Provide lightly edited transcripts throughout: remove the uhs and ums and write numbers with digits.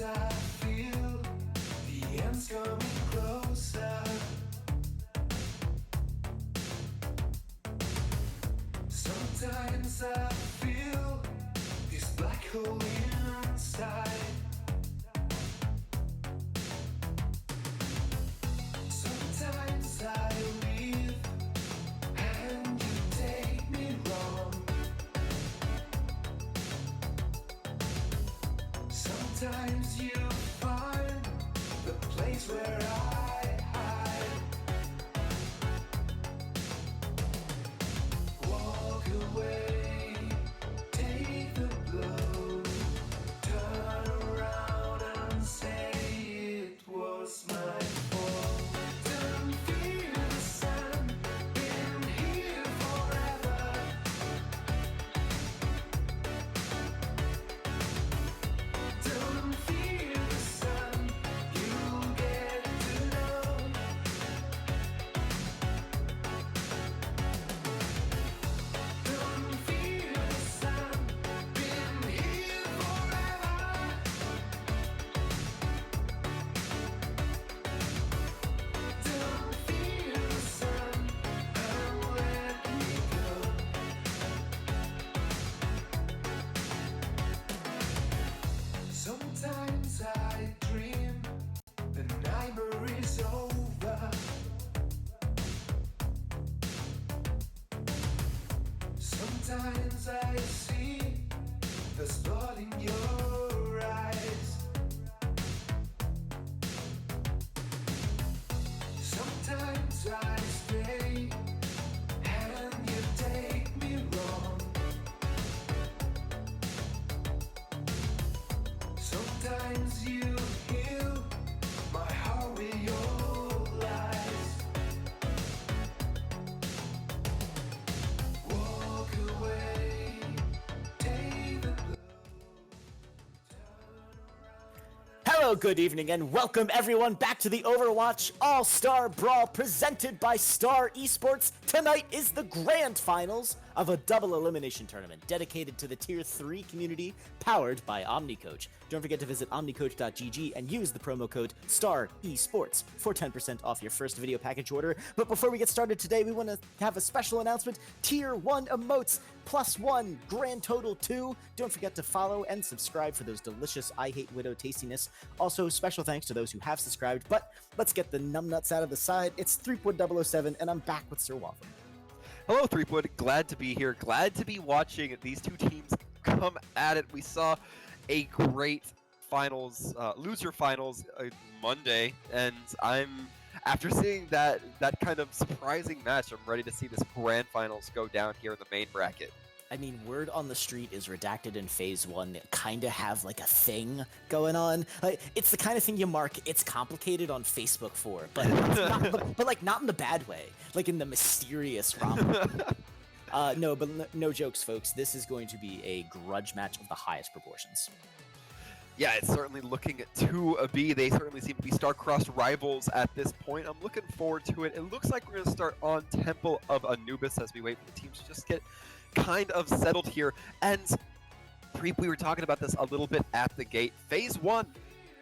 I feel the end's coming closer. Sometimes I feel this black hole inside. Sometimes I leave and you take me wrong. Sometimes you find the place where I hide. Walk away, take the blow, turn around and say it was my fault. Don't fear the sun, been here forever. Don't fear the sun, you'll get to know. Don't fear the sun, been here forever. Don't fear the sun, and let me go. Sometimes I dream the nightmare is over. Sometimes I see the spot in your eyes. Sometimes I stay and you take me wrong. Sometimes you heal my heart with your lies. Walk away, take the blow. Hello, good evening, and welcome everyone back to the Overwatch All-Star Brawl presented by Star Esports. Tonight is the grand finals of a double elimination tournament dedicated to the Tier 3 community powered by OmniCoach. Don't forget to visit omnicoach.gg and use the promo code Star Esports for 10% off your first video package order. But before we get started today, we want to have a special announcement. Tier 1 emotes +1, grand total 2. Don't forget to follow and subscribe for those delicious I Hate Widow tastiness. Also, special thanks to those who have subscribed, but let's get the numbnuts out of the side. It's Threepwood007, and I'm back with Sir Waffle. Hello, Threepwood. Glad to be here. Glad to be watching these two teams come at it. We saw a great finals, loser finals Monday, and after seeing that kind of surprising match, I'm ready to see this grand finals go down here in the main bracket. I mean, word on the street is Redacted and Phase 1 kind of have like a thing going on. Like, it's the kind of thing you mark it's complicated on Facebook for, but but like not in the bad way, like in the mysterious realm. No, but no jokes, folks. This is going to be a grudge match of the highest proportions. Yeah, it's certainly looking to be. They certainly seem to be star-crossed rivals at this point. I'm looking forward to it. It looks like we're going to start on Temple of Anubis as we wait for the teams to just get kind of settled here. And Preep, we were talking about this a little bit at the gate. Phase 1,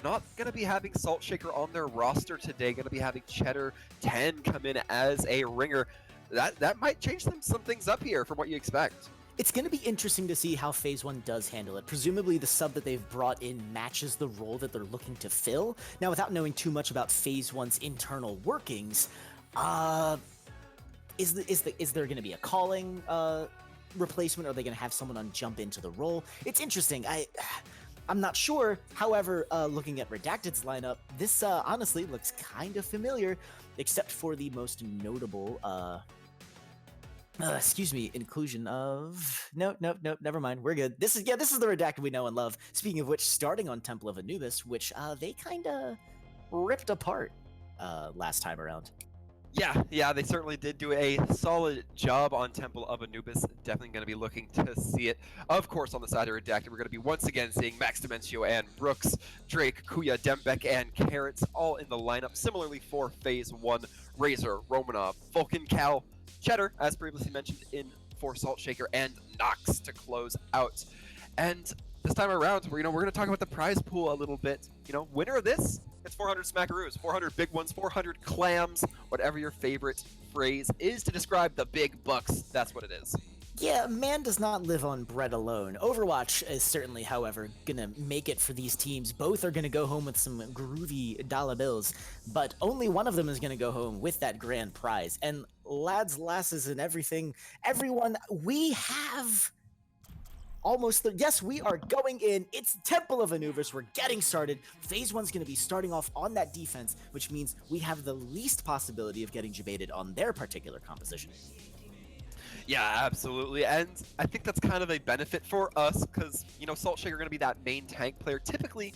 not going to be having Salt Shaker on their roster today. Going to be having Cheddar 10 come in as a ringer. That might change some things up here from what you expect. It's going to be interesting to see how Phase 1 does handle it. Presumably the sub that they've brought in matches the role that they're looking to fill. Now, without knowing too much about Phase 1's internal workings, is there going to be a calling replacement? Are they going to have someone on jump into the role? It's interesting. I'm not sure. However, looking at Redacted's lineup, this honestly looks kind of familiar, except for the most notable inclusion of nope, never mind. We're good. This is the Redacted we know and love. Speaking of which, starting on Temple of Anubis, which they kind of ripped apart last time around. Yeah, they certainly did do a solid job on Temple of Anubis. Definitely going to be looking to see it. Of course, on the side of Redacted, we're going to be once again seeing Max Dimencio and Brooks, Drake, Kuya, Dembek, and Carrots all in the lineup. Similarly for Phase 1, Razor, Romanov, Vulcan, Cal, Cheddar, as previously mentioned, in for Salt Shaker, and Nox to close out. And this time around, we're going to talk about the prize pool a little bit. Winner of this, it's 400 smackaroos, 400 big ones, 400 clams, whatever your favorite phrase is to describe the big bucks. That's what it is. Yeah, man does not live on bread alone. Overwatch is certainly, however, gonna make it for these teams. Both are gonna go home with some groovy dollar bills, but only one of them is gonna go home with that grand prize. And lads, lasses, and everyone, we have yes, we are going in. It's Temple of Anubis. We're getting started. Phase 1's going to be starting off on that defense, which means we have the least possibility of getting debated on their particular composition. Yeah, absolutely. And I think that's kind of a benefit for us because, Salt Shaker are going to be that main tank player typically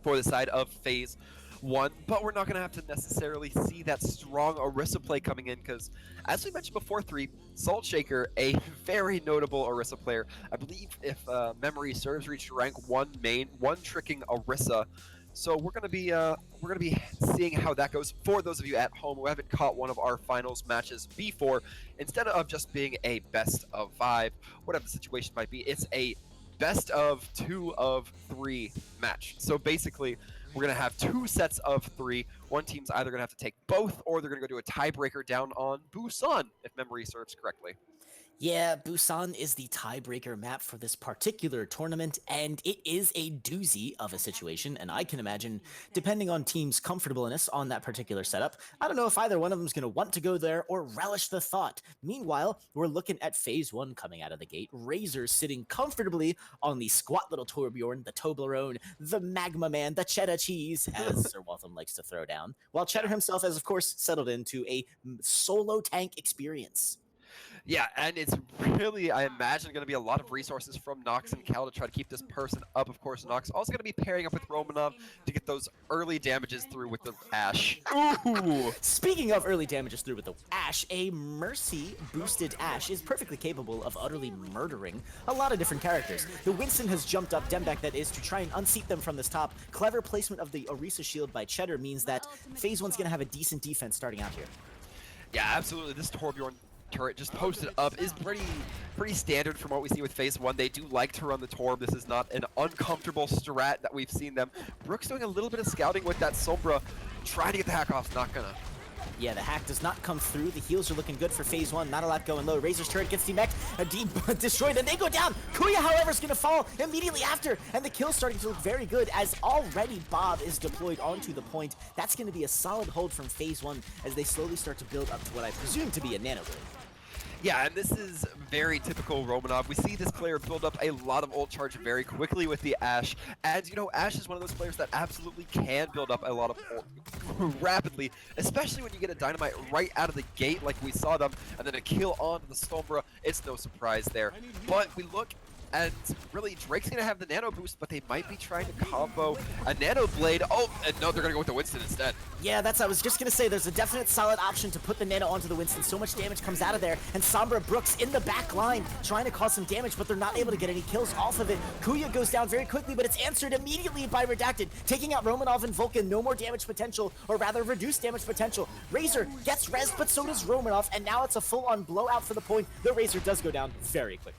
for the side of Phase 1, but we're not going to have to necessarily see that strong Orisa play coming in because, as we mentioned before, Salt Shaker, a very notable Orisa player. I believe if memory serves, reached rank 1 main, 1 tricking Orisa. So we're going to be seeing how that goes. For those of you at home who haven't caught one of our finals matches before, instead of just being a best of 5, whatever the situation might be, it's a best of 2 of 3 match. So basically, we're going to have 2 sets of 3. One team's either going to have to take both, or they're going to go do a tiebreaker down on Busan, if memory serves correctly. Yeah, Busan is the tiebreaker map for this particular tournament, and it is a doozy of a situation, and I can imagine, depending on teams' comfortableness on that particular setup, I don't know if either one of them is going to want to go there or relish the thought. Meanwhile, we're looking at Phase 1 coming out of the gate, Razor sitting comfortably on the squat little Torbjorn, the Toblerone, the Magma Man, the Cheddar Cheese, as Sir Waltham likes to throw down, while Cheddar himself has, of course, settled into a solo tank experience. Yeah, and it's really, I imagine, going to be a lot of resources from Nox and Cal to try to keep this person up. Of course, Nox also going to be pairing up with Romanov to get those early damages through with the Ashe. Ooh! Speaking of early damages through with the Ashe, a Mercy-boosted Ashe is perfectly capable of utterly murdering a lot of different characters. The Winston has jumped up, Dembek that is, to try and unseat them from this top. Clever placement of the Orisa shield by Cheddar means that Phase 1's going to have a decent defense starting out here. Yeah, absolutely. This Torbjorn turret just posted up is pretty standard from what we see with Phase 1. They do like to run the Torb. This is not an uncomfortable strat that we've seen them. Brooks doing a little bit of scouting with that Sombra, trying to get the hack off, not gonna. Yeah, the hack does not come through. The heals are looking good for Phase 1. Not a lot going low. Razor's turret gets destroyed, and they go down. Kuya, however, is going to fall immediately after, and the kill's starting to look very good as already Bob is deployed onto the point. That's going to be a solid hold from Phase 1 as they slowly start to build up to what I presume to be a Nano Blade. Yeah, and this is very typical Romanov. We see this player build up a lot of ult charge very quickly with the Ashe. And, you know, Ashe is one of those players that absolutely can build up a lot of ult rapidly, especially when you get a Dynamite right out of the gate like we saw them, and then a kill onto the Sombra. It's no surprise there. But we look, and really, Drake's going to have the Nano boost, but they might be trying to combo a Nano Blade. Oh, and no, they're going to go with the Winston instead. Yeah, I was just going to say, there's a definite solid option to put the Nano onto the Winston. So much damage comes out of there, and Sombra Brooks in the back line trying to cause some damage, but they're not able to get any kills off of it. Kuya goes down very quickly, but it's answered immediately by Redacted, taking out Romanov and Vulcan. No more damage potential, or rather reduced damage potential. Razor gets res, but so does Romanov, and now it's a full-on blowout for the point. The Razor does go down very quickly.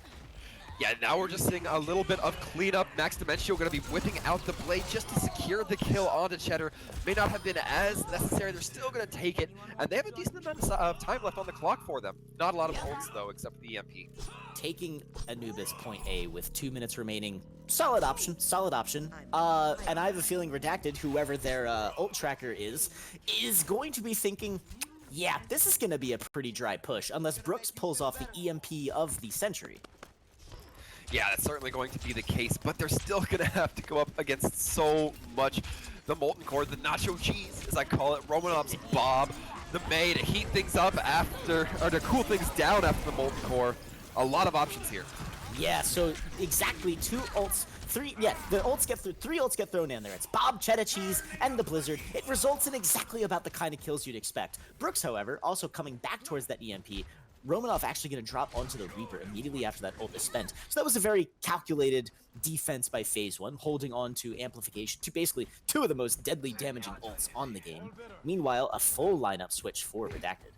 Yeah, now we're just seeing a little bit of cleanup. Max Dimencio going to be whipping out the blade just to secure the kill onto Cheddar. May not have been as necessary. They're still going to take it, and they have a decent amount of time left on the clock for them. Not a lot of ults, though, except for the EMP. Taking Anubis point A with 2 minutes remaining. Solid option, solid option. And I have a feeling Redacted, whoever their ult tracker is going to be thinking, yeah, this is going to be a pretty dry push, unless Brooks pulls off the EMP of the century. Yeah, that's certainly going to be the case, but they're still going to have to go up against so much. The Molten Core, the Nacho Cheese, as I call it, Romanov's Bob, the May to heat things up after, or to cool things down after the Molten Core. A lot of options here. Yeah, so exactly 2 ults, 3, yeah, the ults get 3 ults get thrown in there. It's Bob, Cheddar Cheese, and the Blizzard. It results in exactly about the kind of kills you'd expect. Brooks, however, also coming back towards that EMP. Romanov actually going to drop onto the Reaper immediately after that ult is spent. So that was a very calculated defense by Phase 1, holding on to amplification to basically 2 of the most deadly damaging ults on the game. Meanwhile, a full lineup switch for Redacted.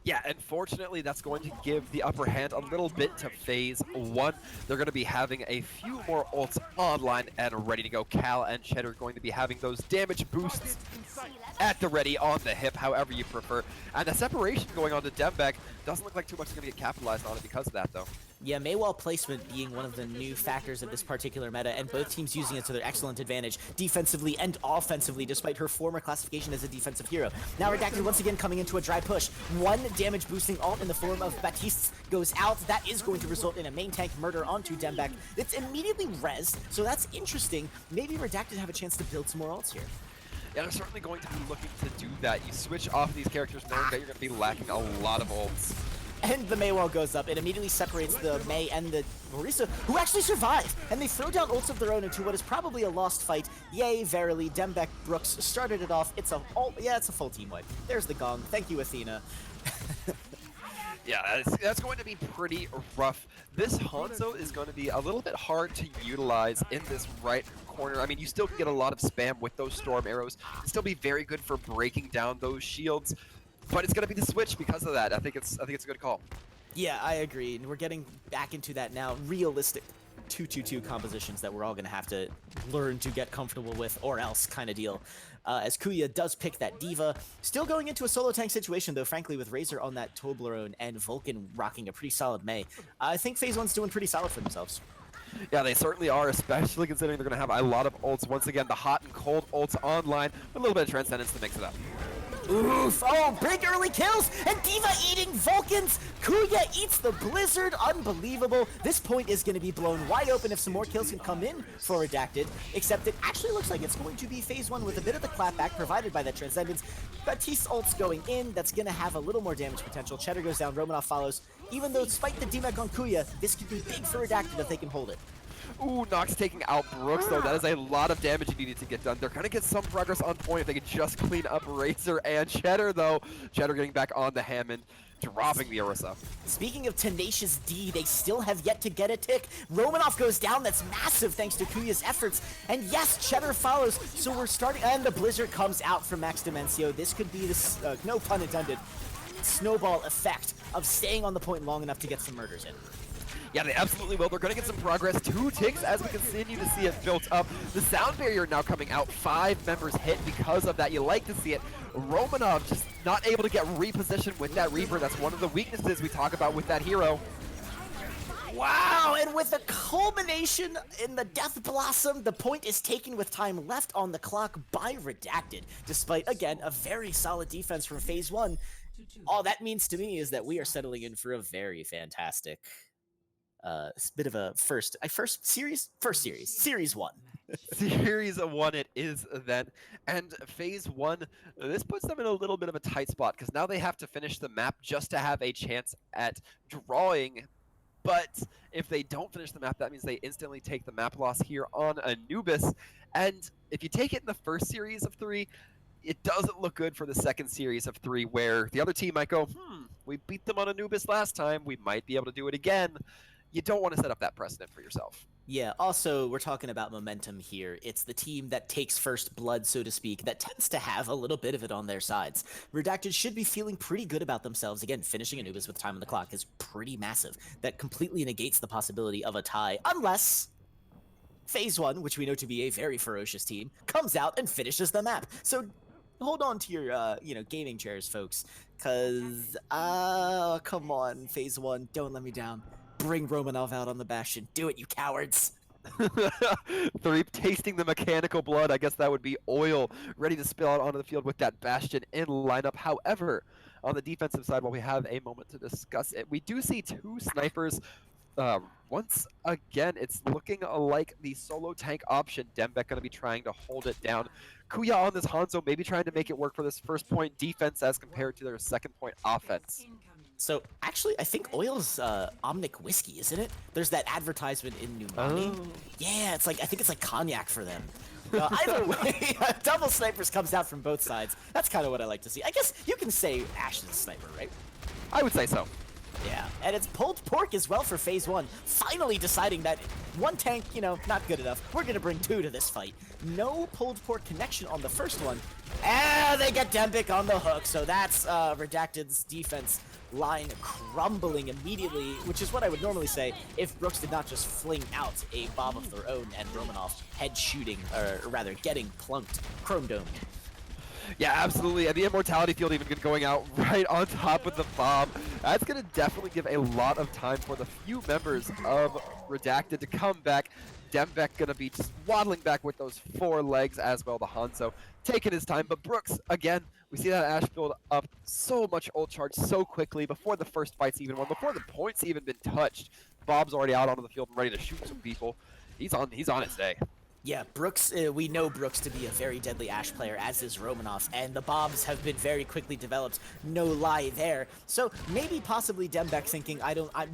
Yeah, unfortunately, that's going to give the upper hand a little bit to Phase 1. They're going to be having a few more ults online and ready to go. Cal and Cheddar are going to be having those damage boosts at the ready on the hip, however you prefer. And the separation going on to Dembeck doesn't look like too much is going to get capitalized on it because of that, though. Yeah, Maywall placement being one of the new factors of this particular meta, and both teams using it to their excellent advantage, defensively and offensively, despite her former classification as a defensive hero. Now Redacted once again coming into a dry push. 1 damage boosting ult in the form of Baptiste goes out. That is going to result in a main tank murder onto Dembeck. It's immediately res, so that's interesting. Maybe Redacted have a chance to build some more ults here. Yeah, they're certainly going to be looking to do that. You switch off these characters knowing that you're going to be lacking a lot of ults. And the Maywall goes up. It immediately separates the May and the Marisa, who actually survive. And they throw down ults of their own into what is probably a lost fight. Yay, verily, Dembeck Brooks started it off. It's a full team wipe. There's the gong. Thank you, Athena. Yeah, that's going to be pretty rough. This Hanzo is going to be a little bit hard to utilize in this right corner. I mean, you still can get a lot of spam with those storm arrows. It'll still be very good for breaking down those shields, but it's going to be the switch because of that. I think it's a good call. Yeah, I agree. And we're getting back into that now. Realistic 2-2-2 compositions that we're all going to have to learn to get comfortable with, or else kind of deal. As Kuya does pick that Diva. Still going into a solo tank situation, though, frankly, with Razor on that Toblerone and Vulcan rocking a pretty solid May. I think Phase 1's doing pretty solid for themselves. Yeah, they certainly are, especially considering they're going to have a lot of ults. Once again, the hot and cold ults online, with a little bit of Transcendence to mix it up. Oof! Oh, big early kills! And Diva eating Vulcans! Kuya eats the Blizzard! Unbelievable! This point is going to be blown wide open if some more kills can come in for Redacted, except it actually looks like it's going to be Phase 1 with a bit of the clapback provided by that Transcendence. Baptiste ult's going in, that's going to have a little more damage potential. Cheddar goes down, Romanov follows. Even though despite the DMAC on Kuya, this could be big for Redacted if they can hold it. Ooh, Nox taking out Brooks, though. That is a lot of damage you needed to get done. They're going to get some progress on point if they can just clean up Razor and Cheddar, though. Cheddar getting back on the Hammond, dropping the Orisa. Speaking of Tenacious D, they still have yet to get a tick. Romanov goes down. That's massive thanks to Kuya's efforts. And yes, Cheddar follows. So we're starting, and the Blizzard comes out from Max Dimencio. This could be this, no pun intended, snowball effect of staying on the point long enough to get some murders in. Yeah, they absolutely will. They're going to get some progress. 2 ticks as we continue to see it built up. The sound barrier now coming out. 5 members hit because of that. You like to see it. Romanov just not able to get repositioned with that Reaper. That's one of the weaknesses we talk about with that hero. Wow, and with a culmination in the Death Blossom, the point is taken with time left on the clock by Redacted. Despite, again, a very solid defense from Phase 1, All that means to me is that we are settling in for a very fantastic bit of a first series, series one. Series 1 it is then, and phase 1, this puts them in a little bit of a tight spot because now they have to finish the map just to have a chance at drawing. But if they don't finish the map, that means they instantly take the map loss here on Anubis. And if you take it in the first series of 3, it doesn't look good for the second series of 3, where the other team might go, we beat them on Anubis last time, we might be able to do it again. You don't want to set up that precedent for yourself. Yeah, also, we're talking about momentum here. It's the team that takes first blood, so to speak, that tends to have a little bit of it on their sides. Redacted should be feeling pretty good about themselves. Again, finishing Anubis with time on the clock is pretty massive. That completely negates the possibility of a tie, unless phase 1, which we know to be a very ferocious team, comes out and finishes the map. So hold on to your, gaming chairs, folks, because, come on, phase 1, don't let me down. Bring Romanov out on the Bastion. Do it, you cowards. 3 tasting the mechanical blood. I guess that would be Oil ready to spill out onto the field with that Bastion in lineup. However, on the defensive side, while we have a moment to discuss it, we do see 2 snipers. Once again, it's looking like the solo tank option. Dembeck going to be trying to hold it down. Kuya on this Hanzo, maybe trying to make it work for this first point defense as compared to their second point offense. So, actually, I think Oil's Omnic whiskey, isn't it? There's that advertisement in Numani. Oh. Yeah, I think it's like cognac for them. Either way, double snipers comes out from both sides. That's kind of what I like to see. I guess you can say Ash is a sniper, right? I would say so. Yeah, and it's pulled pork as well for phase 1. Finally deciding that 1 tank, not good enough. We're gonna bring 2 to this fight. No pulled pork connection on the first one. And they get Dembic on the hook, so that's Redacted's defense line crumbling immediately, which is what I would normally say if Brooks did not just fling out a bomb of their own and Romanov head shooting, or rather getting plunked, chrome domed. Yeah, absolutely. And the Immortality Field even going out right on top of the bomb. That's going to definitely give a lot of time for the few members of Redacted to come back. Dembeck going to be just waddling back with those 4 legs as well. The Hanzo taking his time. But Brooks, again, we see that Ash build up so much ult charge so quickly before the first fight's even won, before the point's even been touched. Bob's already out onto the field and ready to shoot some people. He's on his day. Yeah, Brooks, we know Brooks to be a very deadly Ashe player, as is Romanov, and the bombs have been very quickly developed, no lie there. So maybe possibly Dembeck thinking,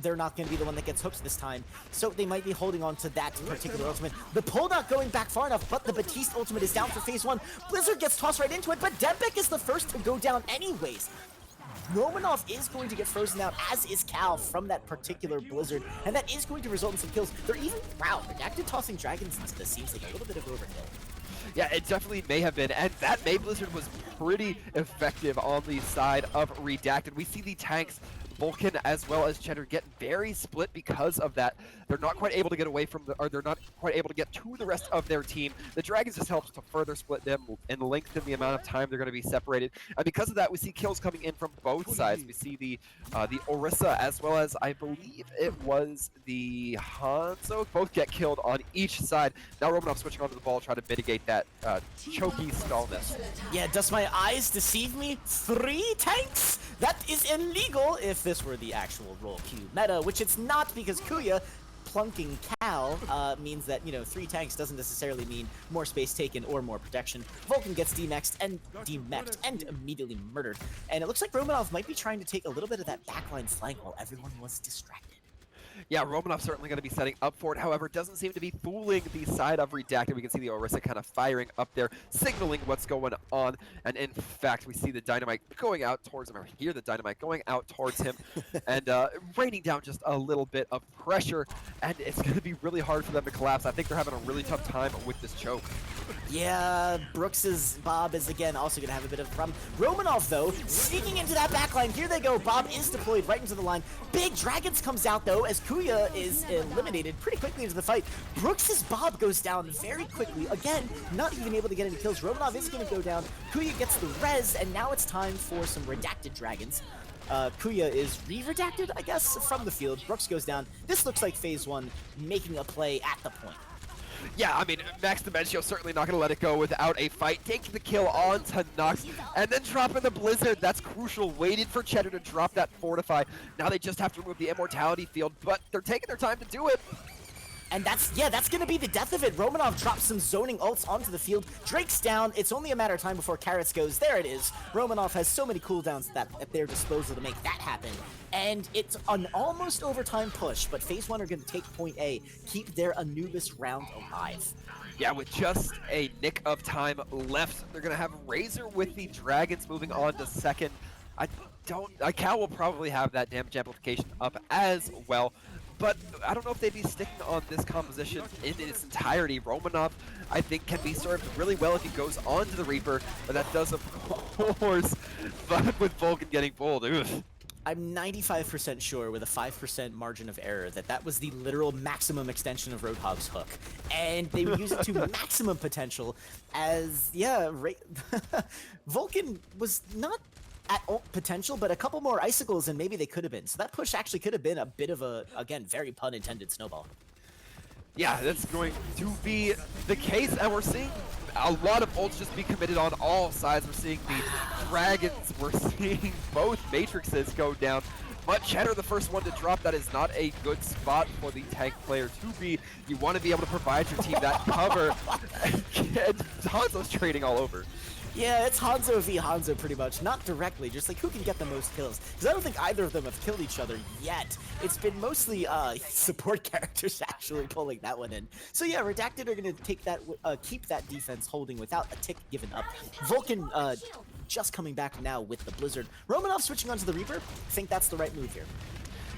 they're not going to be the one that gets hooked this time, so they might be holding on to that particular ultimate. The pull not going back far enough, but the Batiste ultimate is down for phase 1. Blizzard gets tossed right into it, but Dembeck is the first to go down anyways. Romanov is going to get frozen out, as is Cal, from that particular Blizzard, and that is going to result in some kills. They're even, wow, Redacted tossing dragons into this seems like a little bit of overkill. Yeah, it definitely may have been, and that May Blizzard was pretty effective on the side of Redacted. We see the tanks, Vulcan as well as Cheddar, get very split because of that. They're not quite able to get away from they're not quite able to get to the rest of their team. The Dragons just helps to further split them and lengthen the amount of time they're going to be separated. And because of that, we see kills coming in from both sides. We see the Orisa as well as, I believe it was the Hanzo, both get killed on each side. Now Romanov switching onto the ball, trying to mitigate that choky stallness. Yeah, does my eyes deceive me? 3 tanks? That is illegal if this were the actual roll queue meta, which it's not, because Kuya plunking Cal means that, 3 tanks doesn't necessarily mean more space taken or more protection. Vulcan gets demexed and immediately murdered. And it looks like Romanov might be trying to take a little bit of that backline flank while everyone was distracted. Yeah, Romanov's certainly going to be setting up for it. However, doesn't seem to be fooling the side of Redacted. We can see the Orisa kind of firing up there, signaling what's going on. And in fact, we see the dynamite going out towards him, or hear the dynamite going out towards him, and raining down just a little bit of pressure. And it's going to be really hard for them to collapse. I think they're having a really tough time with this choke. Yeah, Brooks's Bob is again also going to have a bit of a problem. Romanov, though, sneaking into that backline. Here they go. Bob is deployed right into the line. Big Dragons comes out, though, as Kuya is eliminated pretty quickly into the fight. Brooks's Bob goes down very quickly. Again, not even able to get any kills. Romanov is going to go down. Kuya gets the res, and now it's time for some Redacted Dragons. Kuya is re-redacted, I guess, from the field. Brooks goes down. This looks like phase 1 making a play at the point. Yeah, I mean, Max Dimencio certainly not going to let it go without a fight. Taking the kill on to Nux, and then dropping the Blizzard. That's crucial. Waited for Cheddar to drop that Fortify. Now they just have to remove the Immortality field, but they're taking their time to do it. And that's going to be the death of it. Romanov drops some zoning ults onto the field. Drake's down. It's only a matter of time before Carrots goes. There it is. Romanov has so many cooldowns at their disposal to make that happen. And it's an almost overtime push, but FaZe 1 are going to take point A, keep their Anubis round alive. Yeah, with just a nick of time left, they're going to have Razor with the Dragons moving on to second. Cal will probably have that damage amplification up as well. But I don't know if they'd be sticking on this composition in its entirety. Romanov, I think, can be served really well if he goes on to the Reaper, but that does, of course, but with Vulcan getting pulled, oof. I'm 95% sure with a 5% margin of error that was the literal maximum extension of Roadhog's hook. And they would use it to maximum potential as, yeah, Vulcan was not at ult potential, but a couple more icicles and maybe they could have been. So that push actually could have been a bit of a, again, very pun intended snowball. Yeah, that's going to be the case, and we're seeing a lot of ults just be committed on all sides. We're seeing the Dragons, we're seeing both Matrixes go down. But Cheddar, the first one to drop, that is not a good spot for the tank player to be. You want to be able to provide your team that cover, and Hanzo's trading all over. Yeah, it's Hanzo v Hanzo pretty much. Not directly, just like who can get the most kills. Because I don't think either of them have killed each other yet. It's been mostly support characters actually pulling that one in. So yeah, Redacted are going to take that, keep that defense holding without a tick given up. Vulcan just coming back now with the Blizzard. Romanov switching onto the Reaper. I think that's the right move here.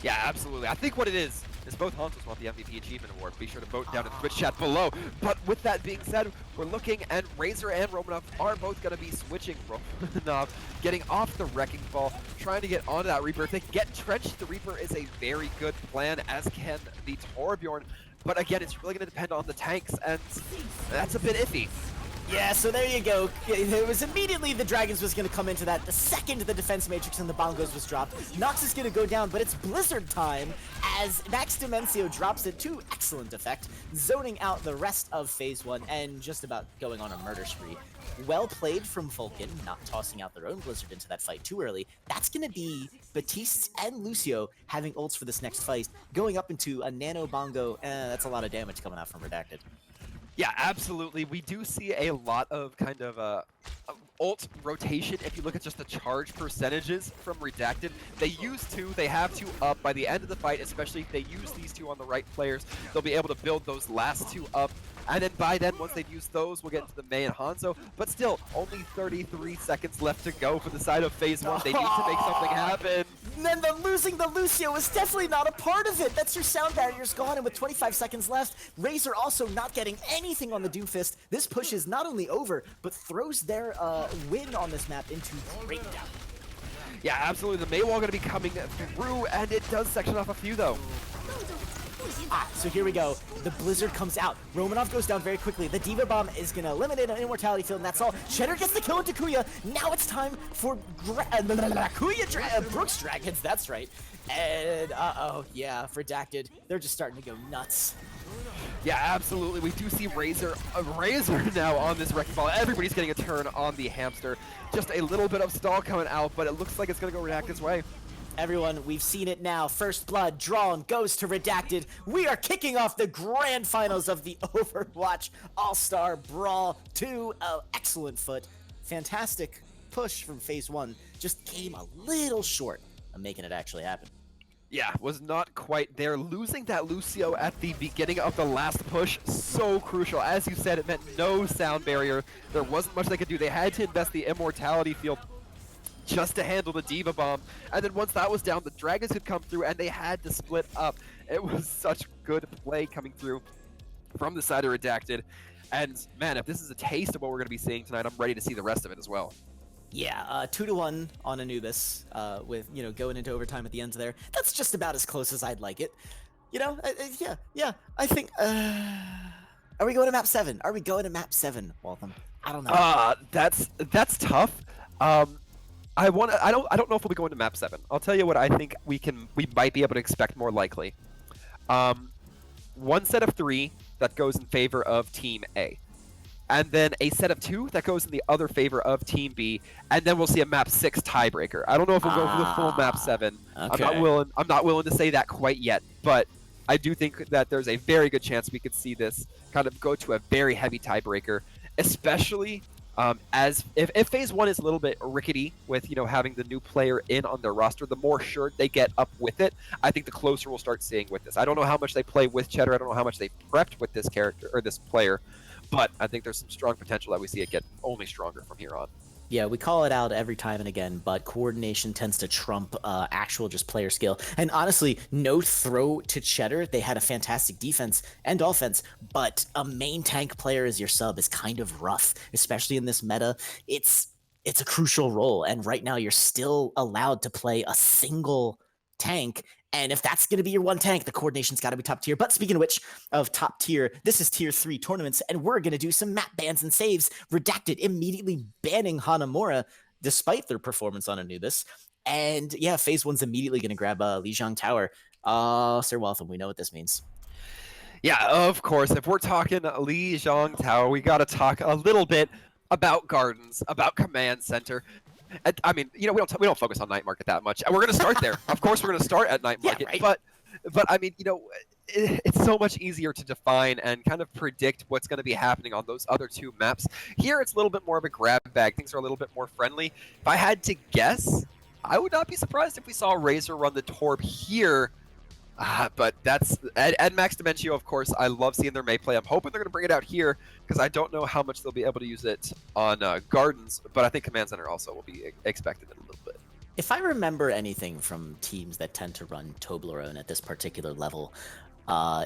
Yeah, absolutely. I think what it is both Hanzos want the MVP Achievement Award. Be sure to vote down in the Twitch chat below. But with that being said, we're looking, and Razor and Romanov are both going to be switching. Romanov getting off the Wrecking Ball, trying to get onto that Reaper. If they get entrenched, the Reaper is a very good plan, as can the Torbjorn. But again, it's really going to depend on the tanks, and that's a bit iffy. Yeah, so there you go. It was immediately the Dragons was going to come into that. The second the defense matrix and the bongos was dropped, Nox is going to go down, but it's Blizzard time as Max Dimencio drops it to excellent effect, zoning out the rest of FaZe 1 and just about going on a murder spree. Well played from Vulcan, not tossing out their own Blizzard into that fight too early. That's going to be Batiste and Lucio having ults for this next fight, going up into a nano bongo. That's a lot of damage coming out from Redacted. Yeah, absolutely. We do see a lot of kind of ult rotation. If you look at just the charge percentages from Redacted, they use 2, they have 2 up. By the end of the fight, especially if they use these 2 on the right players, they'll be able to build those last 2 up. And then by then, once they've used those, we'll get into the Mei and Hanzo. But still, only 33 seconds left to go for the side of FaZe 1. They need to make something happen. And then losing the Lucio was definitely not a part of it. That's your sound barrier's gone, and with 25 seconds left, Razor also not getting anything on the Doomfist. This push is not only over, but throws their win on this map into breakdown. Yeah, absolutely. The Mei wall going to be coming through, and it does section off a few, though. So here we go. The Blizzard comes out. Romanov goes down very quickly. The Diva Bomb is going to eliminate an Immortality field, and that's all. Cheddar gets the kill into Kuya. Now it's time for Brooks Dragons. That's right. And, uh-oh, yeah, Redacted. They're just starting to go nuts. Yeah, absolutely. We do see Razor now on this Wrecking Ball. Everybody's getting a turn on the hamster. Just a little bit of stall coming out, but it looks like it's going to go Redacted's way. Everyone, we've seen it now. First blood drawn goes to Redacted. We are kicking off the grand finals of the Overwatch All-Star Brawl 2. Excellent foot. Fantastic push from FaZe 1. Just came a little short of making it actually happen. Yeah, was not quite there. Losing that Lucio at the beginning of the last push, so crucial. As you said, it meant no sound barrier. There wasn't much they could do. They had to invest the Immortality field just to handle the Diva Bomb. And then once that was down, the Dragons could come through and they had to split up. It was such good play coming through from the side of Redacted. And man, if this is a taste of what we're going to be seeing tonight, I'm ready to see the rest of it as well. Yeah, 2-1 on Anubis, with, you know, going into overtime at the end there. That's just about as close as I'd like it. You know, yeah, I think, are we going to map 7? Are we going to map 7, Waltham? I don't know. That's tough. I don't know if we'll be going to map 7. I'll tell you what I think we might be able to expect more likely. One set of 3 that goes in favor of Team A. And then a set of 2 that goes in the other favor of Team B, and then we'll see a map 6 tiebreaker. I don't know if we'll go for the full map 7. Okay. I'm not willing to say that quite yet, but I do think that there's a very good chance we could see this kind of go to a very heavy tiebreaker, especially as if phase 1 is a little bit rickety with having the new player in on their roster, the more sure they get up with it, I think the closer we'll start seeing with this. I don't know how much they play with Cheddar. I don't know how much they prepped with this character or this player, but I think there's some strong potential that we see it get only stronger from here on. Yeah, we call it out every time and again, but coordination tends to trump actual just player skill. And honestly, no throw to Cheddar. They had a fantastic defense and offense, but a main tank player as your sub is kind of rough, especially in this meta. It's a crucial role, and right now you're still allowed to play a single tank. And if that's going to be your one tank, the coordination's got to be top tier. But speaking of which, of top tier, this is tier 3 tournaments, and we're going to do some map bans and saves. Redacted immediately banning Hanamura, despite their performance on Anubis. And yeah, phase 1's immediately going to grab Lijiang Tower. Sir Waltham, we know what this means. Yeah, of course. If we're talking Lijiang Tower, we got to talk a little bit about Gardens, about Command Center. I mean, we don't focus on Night Market that much. And we're going to start there. Of course, we're going to start at Night Market. Yeah, right. But I mean, it's so much easier to define and kind of predict what's going to be happening on those other 2 maps. Here, it's a little bit more of a grab bag. Things are a little bit more friendly. If I had to guess, I would not be surprised if we saw Razor run the Torb here. But that's Ed Max Dementio, of course. I love seeing their May play. I'm hoping they're going to bring it out here because I don't know how much they'll be able to use it on Gardens, but I think Command Center also will be expected in a little bit. If I remember anything from teams that tend to run Toblerone at this particular level,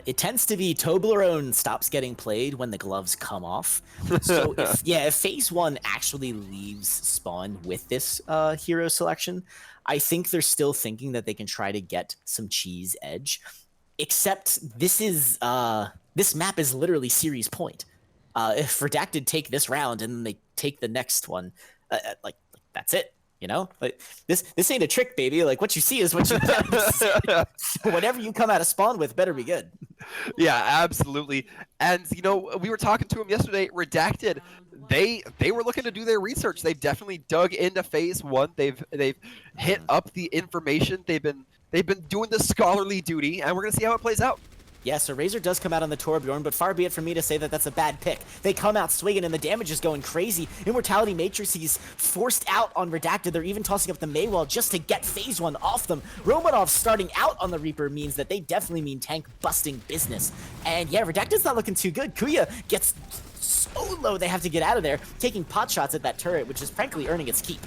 it tends to be Toblerone stops getting played when the gloves come off. So if phase 1 actually leaves spawn with this hero selection, I think they're still thinking that they can try to get some cheese edge. Except this map is literally series point. If Redacted take this round and then they take the next one, like that's it. Like this ain't a trick, baby. Like what you see is what you get. So whatever you come out of spawn with better be good. Yeah, absolutely. And we were talking to him yesterday. Redacted, they were looking to do their research. They've definitely dug into phase 1. They've hit up the information. They've been doing the scholarly duty, and we're gonna see how it plays out. Yeah, so Razor does come out on the Torbjorn, but far be it from me to say that that's a bad pick. They come out swinging, and the damage is going crazy. Immortality Matrix, he's forced out on Redacted. They're even tossing up the Maywall just to get phase 1 off them. Romanov starting out on the Reaper means that they definitely mean tank-busting business. And yeah, Redacted's not looking too good. Kuya gets so low they have to get out of there, taking pot shots at that turret, which is frankly earning its keep.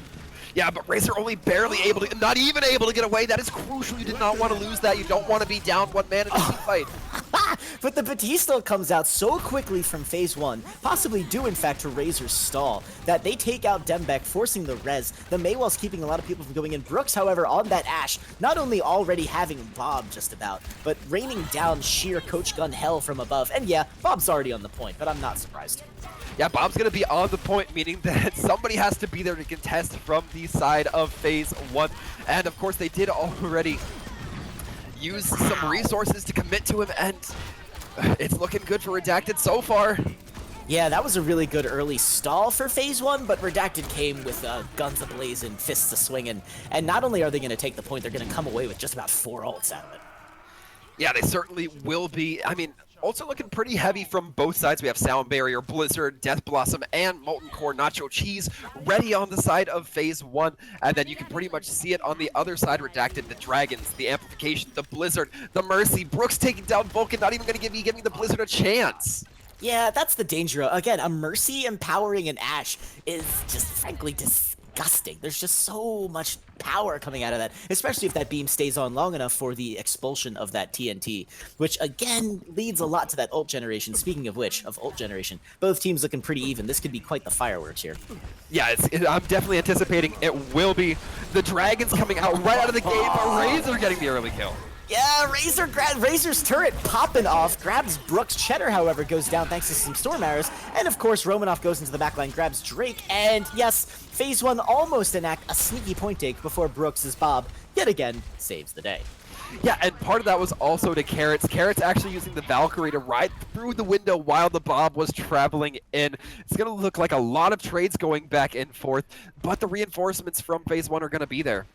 Yeah, but Razor only barely able to, not even able to get away. That is crucial. You did not want to lose that. You don't want to be down 1 man in a team fight. But the Batista comes out so quickly from phase 1, possibly due in fact to Razor's stall, that they take out Dembeck, forcing the res. The Maywall's keeping a lot of people from going in. Brooks, however, on that Ashe, not only already having Bob just about, but raining down sheer coach gun hell from above. And yeah, Bob's already on the point, but I'm not surprised. Yeah, Bob's going to be on the point, meaning that somebody has to be there to contest from the side of phase 1. And of course, they did already use some resources to commit to him, and it's looking good for Redacted so far. Yeah, that was a really good early stall for phase 1, but Redacted came with guns a-blazing, fists a-swinging, and not only are they going to take the point, they're going to come away with just about 4 ults out of it. Yeah, they certainly will be. I mean, also looking pretty heavy from both sides. We have Sound Barrier, Blizzard, Death Blossom, and Molten Core Nacho Cheese ready on the side of phase 1. And then you can pretty much see it on the other side, Redacted, the Dragons, the Amplification, the Blizzard, the Mercy. Brooks taking down Vulcan, not even going to giving the Blizzard a chance. Yeah, that's the danger. Again, a Mercy empowering an Ashe is just frankly disgusting. There's just so much power coming out of that, especially if that beam stays on long enough for the expulsion of that TNT, which again leads a lot to that ult generation. Speaking of which, of ult generation, both teams looking pretty even. This could be quite the fireworks here. Yeah, I'm definitely anticipating it will be. The Dragons coming out right out of the gate, but Razor getting the early kill. Yeah, Razor's turret popping off, grabs Brooks. Cheddar, however, goes down thanks to some storm arrows. And of course, Romanov goes into the backline, grabs Drake, and yes, phase 1 almost enact a sneaky point take before Brooks' Bob, yet again, saves the day. Yeah, and part of that was also to Carrots. Carrots actually using the Valkyrie to ride through the window while the bomb was traveling in. It's going to look like a lot of trades going back and forth, but the reinforcements from Phase 1 are going to be there.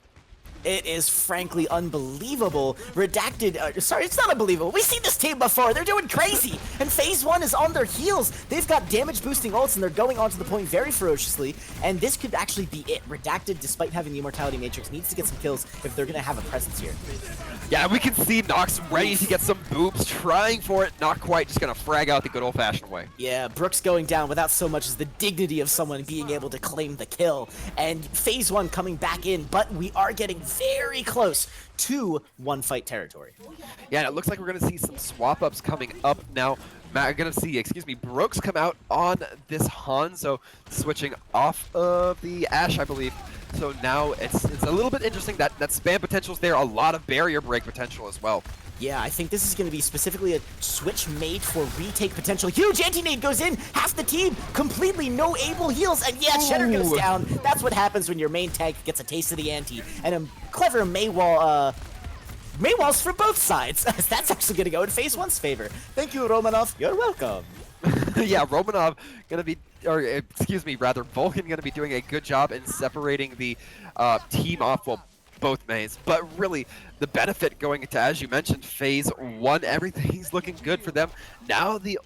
It is frankly unbelievable. Redacted, sorry, it's not unbelievable. We've seen this team before. They're doing crazy. And Phase 1 is on their heels. They've got damage boosting ults and they're going onto the point very ferociously. And this could actually be it. Redacted, despite having the Immortality Matrix, needs to get some kills if they're going to have a presence here. Yeah, we can see Nox ready to get some boobs, trying for it, not quite, just going to frag out the good old-fashioned way. Yeah, Brooks going down without so much as the dignity of someone being able to claim the kill. And Phase 1 coming back in, but we are getting very close to one fight territory. Yeah, and it looks like we're going to see some swap-ups coming up now. I'm going to see, Brooks come out on this Hanzo, switching off of the Ashe, I believe. So now it's a little bit interesting that spam potential's there, a lot of barrier break potential as well. Yeah, I think this is going to be specifically a switch made for retake potential. Huge anti-nade goes in, half the team, completely no able heals, and yeah, Cheddar goes down. That's what happens when your main tank gets a taste of the anti. And a clever Maywall, Maywalls for both sides. That's actually going to go in Phase 1's favor. Thank you, Romanov. You're welcome. Yeah, Romanov going to be, Vulcan going to be doing a good job in separating the team off, well, both Mays. But really, the benefit going into, as you mentioned, Phase 1, everything's looking good for them. Now the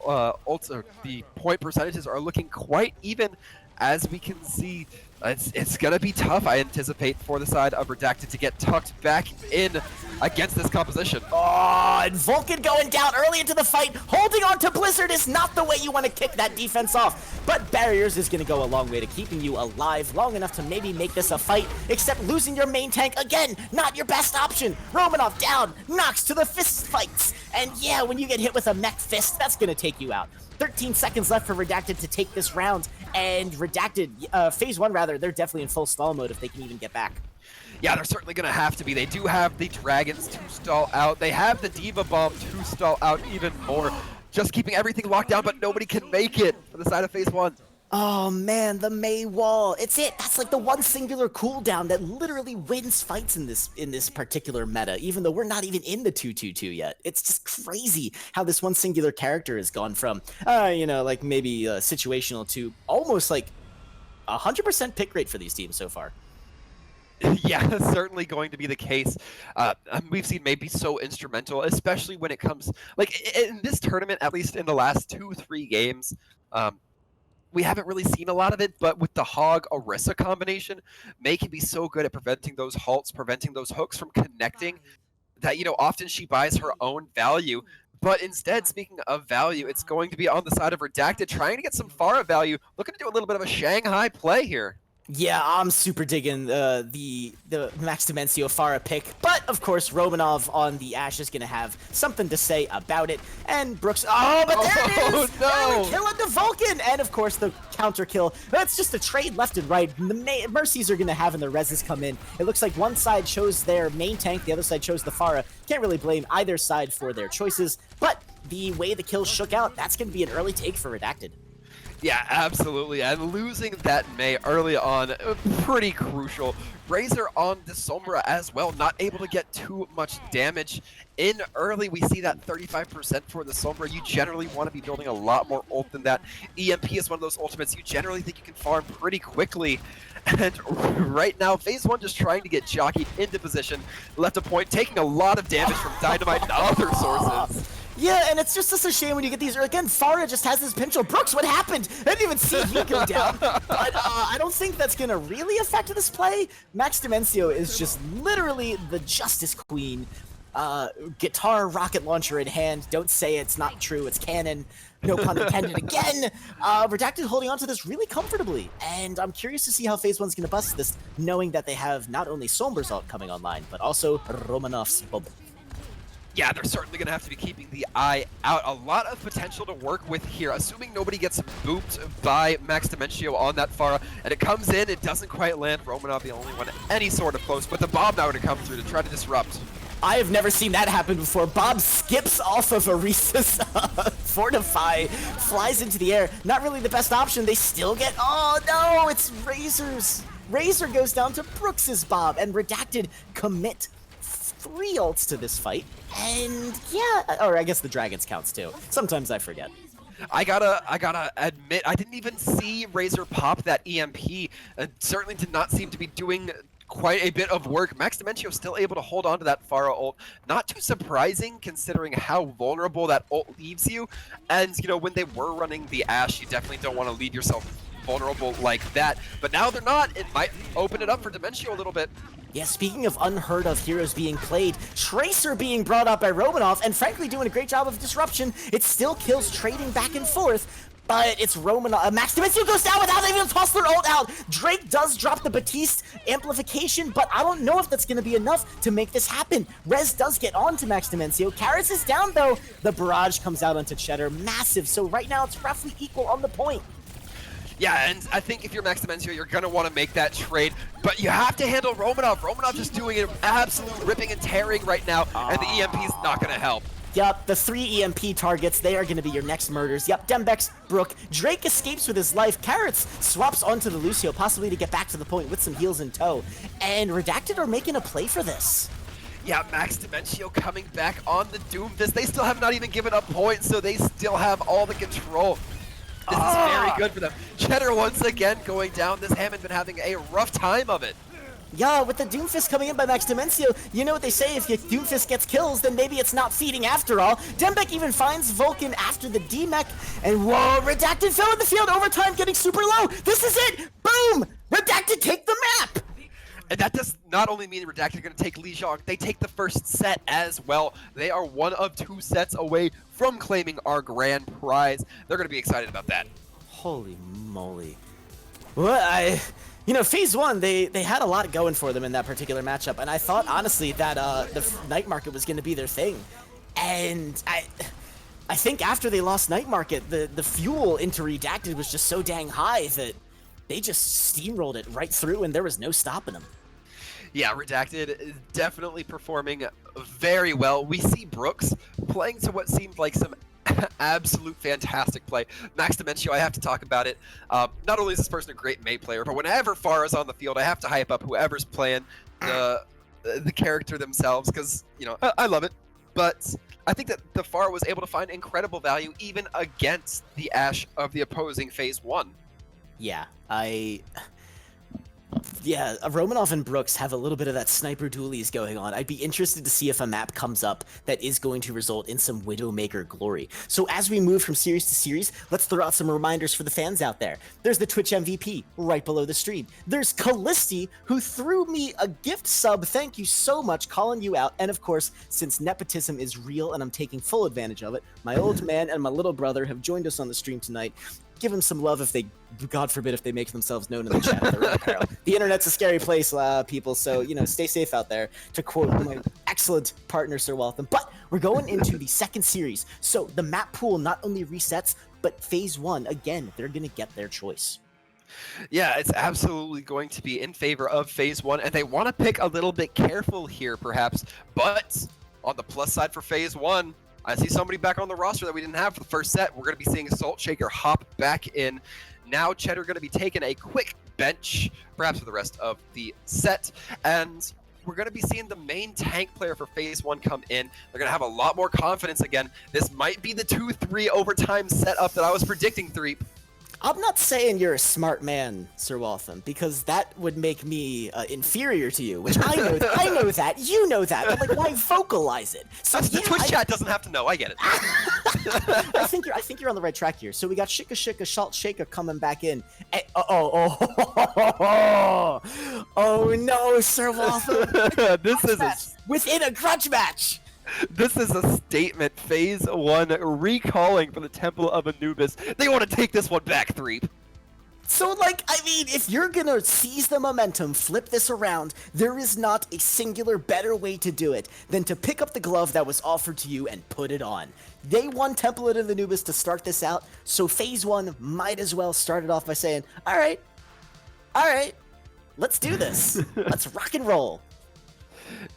the point percentages are looking quite even, as we can see. It's going to be tough, I anticipate, for the side of Redacted to get tucked back in against this composition. Oh, and Vulcan going down early into the fight. Holding on to Blizzard is not the way you want to kick that defense off. But Barriers is going to go a long way to keeping you alive long enough to maybe make this a fight, except losing your main tank, again, not your best option. Romanov down, Nox to the fist fights. And yeah, when you get hit with a mech fist, that's going to take you out. 13 seconds left for Redacted to take this round, and Redacted, Phase 1 rather, they're definitely in full stall mode if they can even get back. Yeah, they're certainly going to have to be. They do have the Dragons to stall out. They have the Diva Bomb to stall out even more. Just keeping everything locked down, but nobody can make it for the side of Phase 1. Oh man, the Mei wall. It's it. That's like the one singular cooldown that literally wins fights in this particular meta, even though we're not even in the 2-2-2 yet. It's just crazy how this one singular character has gone from, like maybe situational to almost like 100% pick rate for these teams so far. Yeah, certainly going to be the case. We've seen maybe so instrumental, especially when it comes, like in this tournament, at least in the last 2-3 games, we haven't really seen a lot of it, but with the Hog-Orisa combination, Mei can be so good at preventing those halts, preventing those hooks from connecting, that, often she buys her own value. But instead, speaking of value, it's going to be on the side of Redacted, trying to get some Pharah value, looking to do a little bit of a Shanghai play here. Yeah, I'm super digging the Max Dimencio Pharah pick, but of course Romanov on the Ashe is going to have something to say about it, and Brooks, but there it is! No! Killing the Vulcan! And of course the counter kill. It's just a trade left and right. The Mercies are going to have and the Reses come in. It looks like one side chose their main tank, the other side chose the Pharah. Can't really blame either side for their choices, but the way the kills shook out, that's going to be an early take for Redacted. Yeah, absolutely. And losing that Mei early on, pretty crucial. Razor on the Sombra as well, not able to get too much damage in early. We see that 35% for the Sombra. You generally want to be building a lot more ult than that. EMP is one of those ultimates you generally think you can farm pretty quickly. And right now, Phase 1 just trying to get jockeyed into position. Left a point, taking a lot of damage from Dynamite and other sources. Yeah, and it's just a shame when you get these. Again, Pharah just has this pinch. Brooks, what happened? I didn't even see you go down. But I don't think that's going to really affect this play. Max Dimencio is just literally the Justice Queen. Guitar rocket launcher in hand. Don't say it's not true. It's canon. No pun intended again. Redacted holding on to this really comfortably. And I'm curious to see how Phase 1's going to bust this, knowing that they have not only Sombra's ult coming online, but also Romanov's bubble. Yeah, they're certainly going to have to be keeping the eye out. A lot of potential to work with here, assuming nobody gets booped by Max Dimencio on that Pharah. And it comes in, it doesn't quite land. Romanov the only one any sort of close, but the bomb now to come through to try to disrupt. I have never seen that happen before. Bob skips off of Orisa's Fortify, flies into the air. Not really the best option. They still get, oh no, it's Razor's. Razor goes down to Brooks's Bob, and Redacted commit 3 ults to this fight, and yeah, or I guess the dragons counts too. Sometimes I forget. I gotta admit, I didn't even see Razor pop that EMP, and certainly did not seem to be doing quite a bit of work. Max Dimencio still able to hold on to that Pharah ult. Not too surprising considering how vulnerable that ult leaves you. And, you know, when they were running the Ashe, you definitely don't want to leave yourself vulnerable like that. But now they're not. It might open it up for Dimencio a little bit. Yeah, speaking of unheard of heroes being played, Tracer being brought up by Romanov, and frankly doing a great job of disruption. It still kills trading back and forth. But it's Romanov. Max Dimencio goes down without even toss their ult out. Drake does drop the Batiste amplification, but I don't know if that's going to be enough to make this happen. Rez does get on to Max Dimencio. Karis is down, though. The barrage comes out onto Cheddar. Massive. So right now, it's roughly equal on the point. Yeah, and I think if you're Max Dimencio, you're going to want to make that trade, but you have to handle Romanov. Romanov just doing an absolute ripping and tearing right now, and the EMP's not going to help. Yup, the 3 EMP targets, they are going to be your next murders. Yup, Dembex, Brook, Drake escapes with his life. Carrots swaps onto the Lucio, possibly to get back to the point with some heals in tow. And Redacted are making a play for this. Yeah, Max Dimencio coming back on the Doomfist. They still have not even given up points, so they still have all the control. This is very good for them. Cheddar once again going down. This Hammond been having a rough time of it. Yeah, with the Doomfist coming in by Max Dimencio, you know what they say, if your Doomfist gets kills, then maybe it's not feeding after all. Dembeck even finds Vulcan after the D-Mech, and whoa, Redacted fell in the field, overtime getting super low. This is it! Boom! Redacted take the map! And that does not only mean Redacted are going to take Lijiang, they take the first set as well. They are one of 2 sets away from claiming our grand prize. They're going to be excited about that. Holy moly. Well, you know, Phase 1, they had a lot going for them in that particular matchup, and I thought, honestly, that the Night Market was going to be their thing. And I think after they lost Night Market, the fuel into Redacted was just so dang high that they just steamrolled it right through, and there was no stopping them. Yeah, Redacted is definitely performing very well. We see Brooks playing to what seemed like some absolute fantastic play. Max Dimencio, I have to talk about it. Not only is this person a great Mei player, but whenever Pharah's on the field, I have to hype up whoever's playing the character themselves, because, you know, I love it. But I think that the Pharah was able to find incredible value even against the Ashe of the opposing Phase 1. Yeah, Yeah, Romanov and Brooks have a little bit of that sniper dualies going on. I'd be interested to see if a map comes up that is going to result in some Widowmaker glory. So as we move from series to series, let's throw out some reminders for the fans out there. There's the Twitch MVP right below the stream. There's Callisti, who threw me a gift sub. Thank you so much, calling you out. And of course, since nepotism is real and I'm taking full advantage of it, my old man and my little brother have joined us on the stream tonight. Give them some love if they, God forbid, if they make themselves known in the chat. The internet's a scary place, people, so, you know, stay safe out there, to quote my excellent partner, Sir Waltham. But we're going into the second series, so the map pool not only resets, but Phase 1, again, they're going to get their choice. Yeah, it's absolutely going to be in favor of Phase 1, and they want to pick a little bit careful here, perhaps, but on the plus side for Phase 1, I see somebody back on the roster that we didn't have for the first set. We're going to be seeing Salt Shaker hop back in. Now Cheddar going to be taking a quick bench, perhaps for the rest of the set. And we're going to be seeing the main tank player for Phase 1 come in. They're going to have a lot more confidence again. This might be the 2-3 overtime setup that I was predicting, Threep. I'm not saying you're a smart man, Sir Waltham, because that would make me inferior to you, which I know. I know that. You know that. But like, why vocalize it? So The Twitch chat doesn't have to know. I get it. I think you're on the right track here. So we got Shika Shika Salt Shaker coming back in. Oh no, Sir Waltham! This is within a grudge match. This is a statement. Phase 1 recalling for the Temple of Anubis. They want to take this one back, Threep. So, like, I mean, if you're gonna seize the momentum, flip this around, there is not a singular better way to do it than to pick up the glove that was offered to you and put it on. They won Temple of Anubis to start this out, so Phase 1 might as well start it off by saying, all right, let's do this. Let's rock and roll.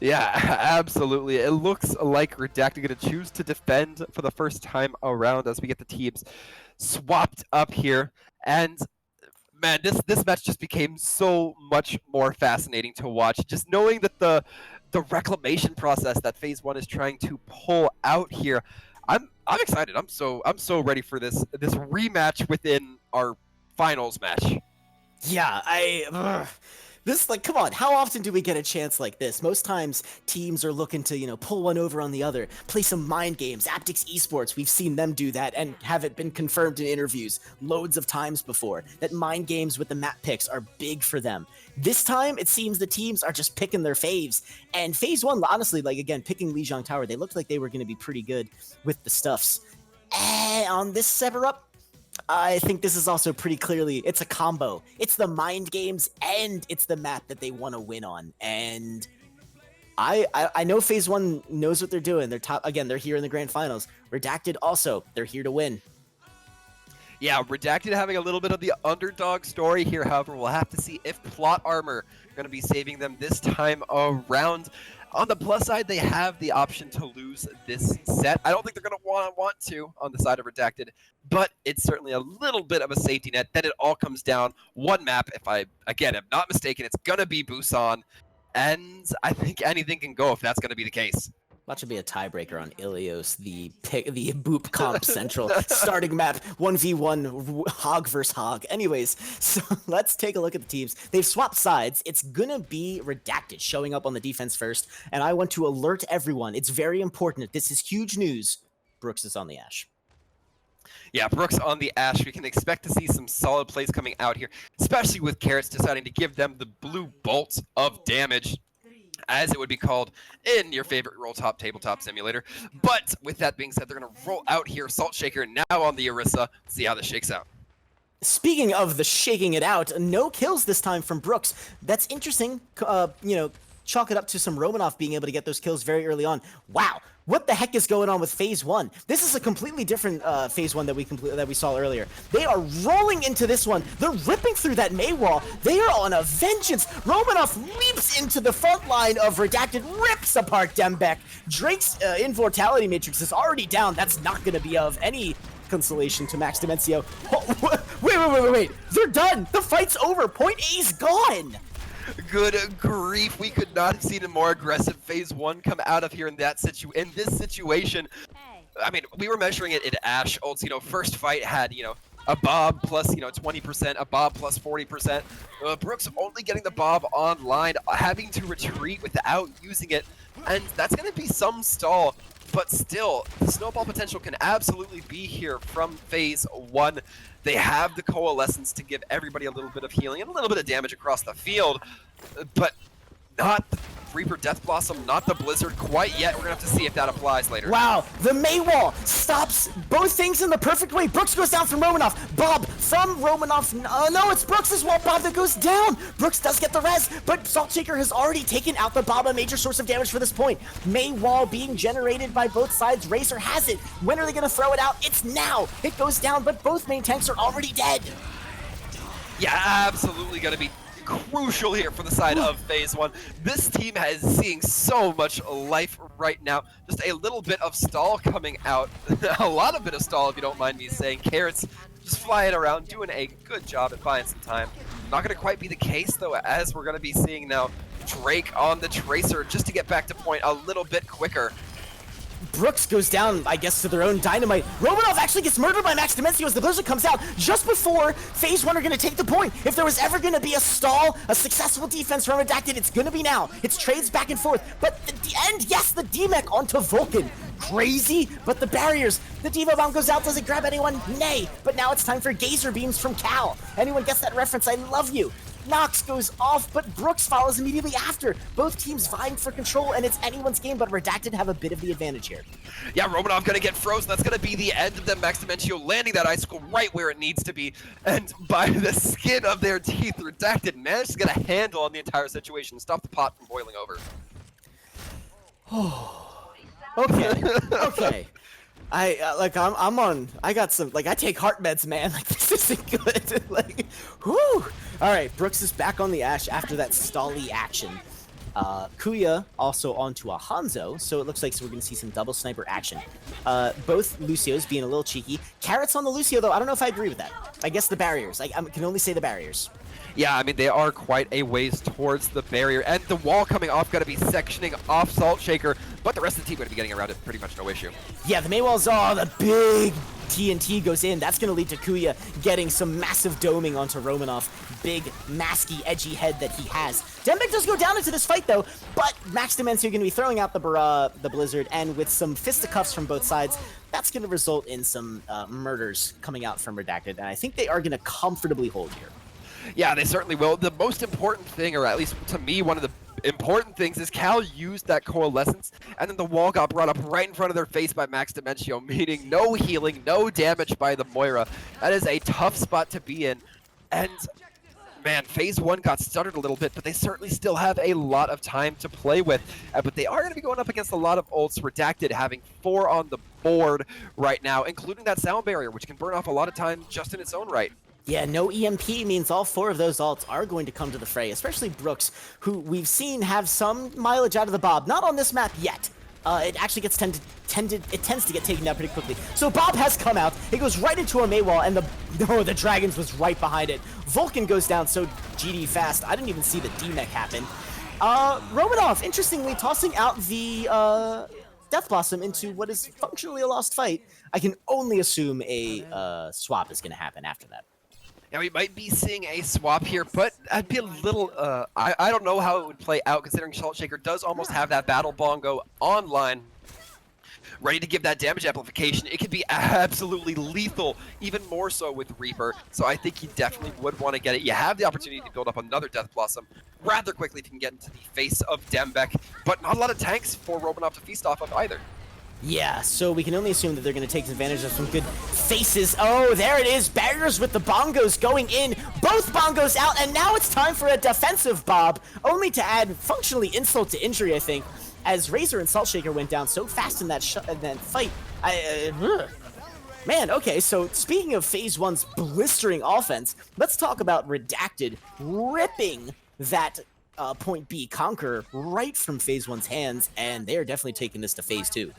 Yeah, absolutely. It looks like Redacted going to choose to defend for the first time around as we get the teams swapped up here. And man, this match just became so much more fascinating to watch. Just knowing that the the reclamation process that Phase 1 is trying to pull out here. I'm excited. I'm so ready for this rematch within our finals match. Yeah, this, like, come on, how often do we get a chance like this? Most times, teams are looking to, pull one over on the other, play some mind games. Aptix Esports, we've seen them do that and have it been confirmed in interviews loads of times before, that mind games with the map picks are big for them. This time, it seems the teams are just picking their faves, and Phase 1, honestly, like, again, picking Lijiang Tower, they looked like they were going to be pretty good with the stuffs. And on this server up, I think this is also pretty clearly, it's a combo. It's the mind games and it's the map that they want to win on. And I know Phase 1 knows what they're doing. They're top, again, they're here in the grand finals. Redacted also, they're here to win. Yeah, Redacted having a little bit of the underdog story here. However, we'll have to see if plot armor going to be saving them this time around. On the plus side, they have the option to lose this set. I don't think they're going to want to on the side of Redacted, but it's certainly a little bit of a safety net. Then it all comes down one map. If I, again, am not mistaken, it's going to be Busan, and I think anything can go if that's going to be the case. Watch it be a tiebreaker on Ilios, the Boop Comp Central starting map, 1v1 Hog versus Hog. Anyways, so let's take a look at the teams. They've swapped sides. It's gonna be Redacted showing up on the defense first, and I want to alert everyone. It's very important. This is huge news. Brooks is on the Ash. Yeah, Brooks on the Ash. We can expect to see some solid plays coming out here, especially with Carrots deciding to give them the blue bolt of damage, as it would be called in your favorite roll top tabletop simulator. But with that being said, they're going to roll out here Salt Shaker now on the Orisa. See how this shakes out. Speaking of the shaking it out, no kills this time from Brooks. That's interesting. Chalk it up to some Romanov being able to get those kills very early on. Wow. What the heck is going on with Phase 1? This is a completely different Phase 1 that we saw earlier. They are rolling into this one. They're ripping through that May wall. They are on a vengeance. Romanoff leaps into the front line of Redacted, rips apart Dembeck. Drake's Immortality Matrix is already down. That's not going to be of any consolation to Max Dimencio. Oh, wait. They're done. The fight's over. Point A's gone. Good grief, we could not have seen a more aggressive Phase 1 come out of here in this situation. I mean, we were measuring it in Ash ults, first fight had, a Bob plus, 20%, a Bob plus 40%. Brooks only getting the Bob online, having to retreat without using it, and that's going to be some stall. But still, the snowball potential can absolutely be here from Phase 1. They have the Coalescence to give everybody a little bit of healing and a little bit of damage across the field, but not the Reaper Death Blossom, not the Blizzard quite yet. We're going to have to see if that applies later. Wow, the May Wall stops both things in the perfect way. Brooks goes down from Romanoff. Bob from Romanoff. No, it's Brooks' wall. Bob that goes down. Brooks does get the res, but Salt Shaker has already taken out the Bob, a major source of damage for this point. May Wall being generated by both sides. Racer has it. When are they going to throw it out? It's now. It goes down, but both main tanks are already dead. Yeah, absolutely going to be crucial here for the side of Phase 1. This team is seeing so much life right now. Just a little bit of stall coming out. A lot of bit of stall, if you don't mind me saying. Carrots just flying around, doing a good job at buying some time. Not going to quite be the case, though, as we're going to be seeing now Drake on the Tracer just to get back to point a little bit quicker. Brooks goes down, I guess, to their own dynamite. Romanov actually gets murdered by Max Dimencio as the Blizzard comes out just before Phase 1 are going to take the point. If there was ever going to be a stall, a successful defense from Redacted, it's going to be now. It's trades back and forth. But at the end, yes, the D-Mech onto Vulcan. Crazy, but the barriers. The Devo Bomb goes out. Does it grab anyone? Nay. But now it's time for Gazer Beams from Cal. Anyone gets that reference? I love you. Nox goes off, but Brooks follows immediately after. Both teams vying for control, and it's anyone's game, but Redacted have a bit of the advantage here. Yeah, Romanov gonna get frozen. That's gonna be the end of them. Max Dimencio landing that icicle right where it needs to be. And by the skin of their teeth, Redacted managed to get a handle on the entire situation and stop the pot from boiling over. Okay. I got some, I take heart meds, man. This isn't good. Whew. All right, Brooks is back on the Ash after that stally action. Kuya also onto a Hanzo, so it looks like we're going to see some double sniper action. Both Lucios being a little cheeky. Carrots on the Lucio, though, I don't know if I agree with that. I guess the barriers. I can only say the barriers. Yeah, I mean, they are quite a ways towards the barrier, and the wall coming off going to be sectioning off Salt Shaker, but the rest of the team going to be getting around it pretty much no issue. Yeah, the Maywall's, the big TNT goes in. That's going to lead to Kuya getting some massive doming onto Romanoff. Big, masky, edgy head that he has. Dembek does go down into this fight, though, but Max Demencio going to be throwing out the Blizzard, and with some fisticuffs from both sides, that's going to result in some murders coming out from Redacted, and I think they are going to comfortably hold here. Yeah, they certainly will. The most important thing, or at least to me, one of the important things is Cal used that coalescence, and then the wall got brought up right in front of their face by Max Demencio, meaning no healing, no damage by the Moira. That is a tough spot to be in, and man, Phase 1 got stuttered a little bit, but they certainly still have a lot of time to play with. But they are going to be going up against a lot of ults. Redacted having 4 on the board right now, including that sound barrier, which can burn off a lot of time just in its own right. Yeah, no EMP means all 4 of those ults are going to come to the fray, especially Brooks, who we've seen have some mileage out of the Bob. Not on this map yet. It actually gets tends to get taken down pretty quickly. So Bob has come out. It goes right into a Maywall, and the Dragons was right behind it. Vulcan goes down so GD fast. I didn't even see the D-Mech happen. Romanoff, interestingly, tossing out the Death Blossom into what is functionally a lost fight. I can only assume a swap is going to happen after that. Yeah, we might be seeing a swap here, but I'd be a little, I don't know how it would play out, considering Salt Shaker does almost have that Battle Bongo online, ready to give that damage amplification. It could be absolutely lethal, even more so with Reaper, so I think he definitely would want to get it. You have the opportunity to build up another Death Blossom rather quickly if you can get into the face of Dembek, but not a lot of tanks for Romanoff to feast off of either. Yeah, so we can only assume that they're going to take advantage of some good faces. Oh, there it is. Barriers with the bongos going in. Both bongos out, and now it's time for a defensive Bob. Only to add functionally insult to injury, I think, as Razor and Salt Shaker went down so fast in that fight. Man, okay, so speaking of Phase 1's blistering offense, let's talk about Redacted ripping that Point B Conqueror right from Phase 1's hands, and they're definitely taking this to Phase 2.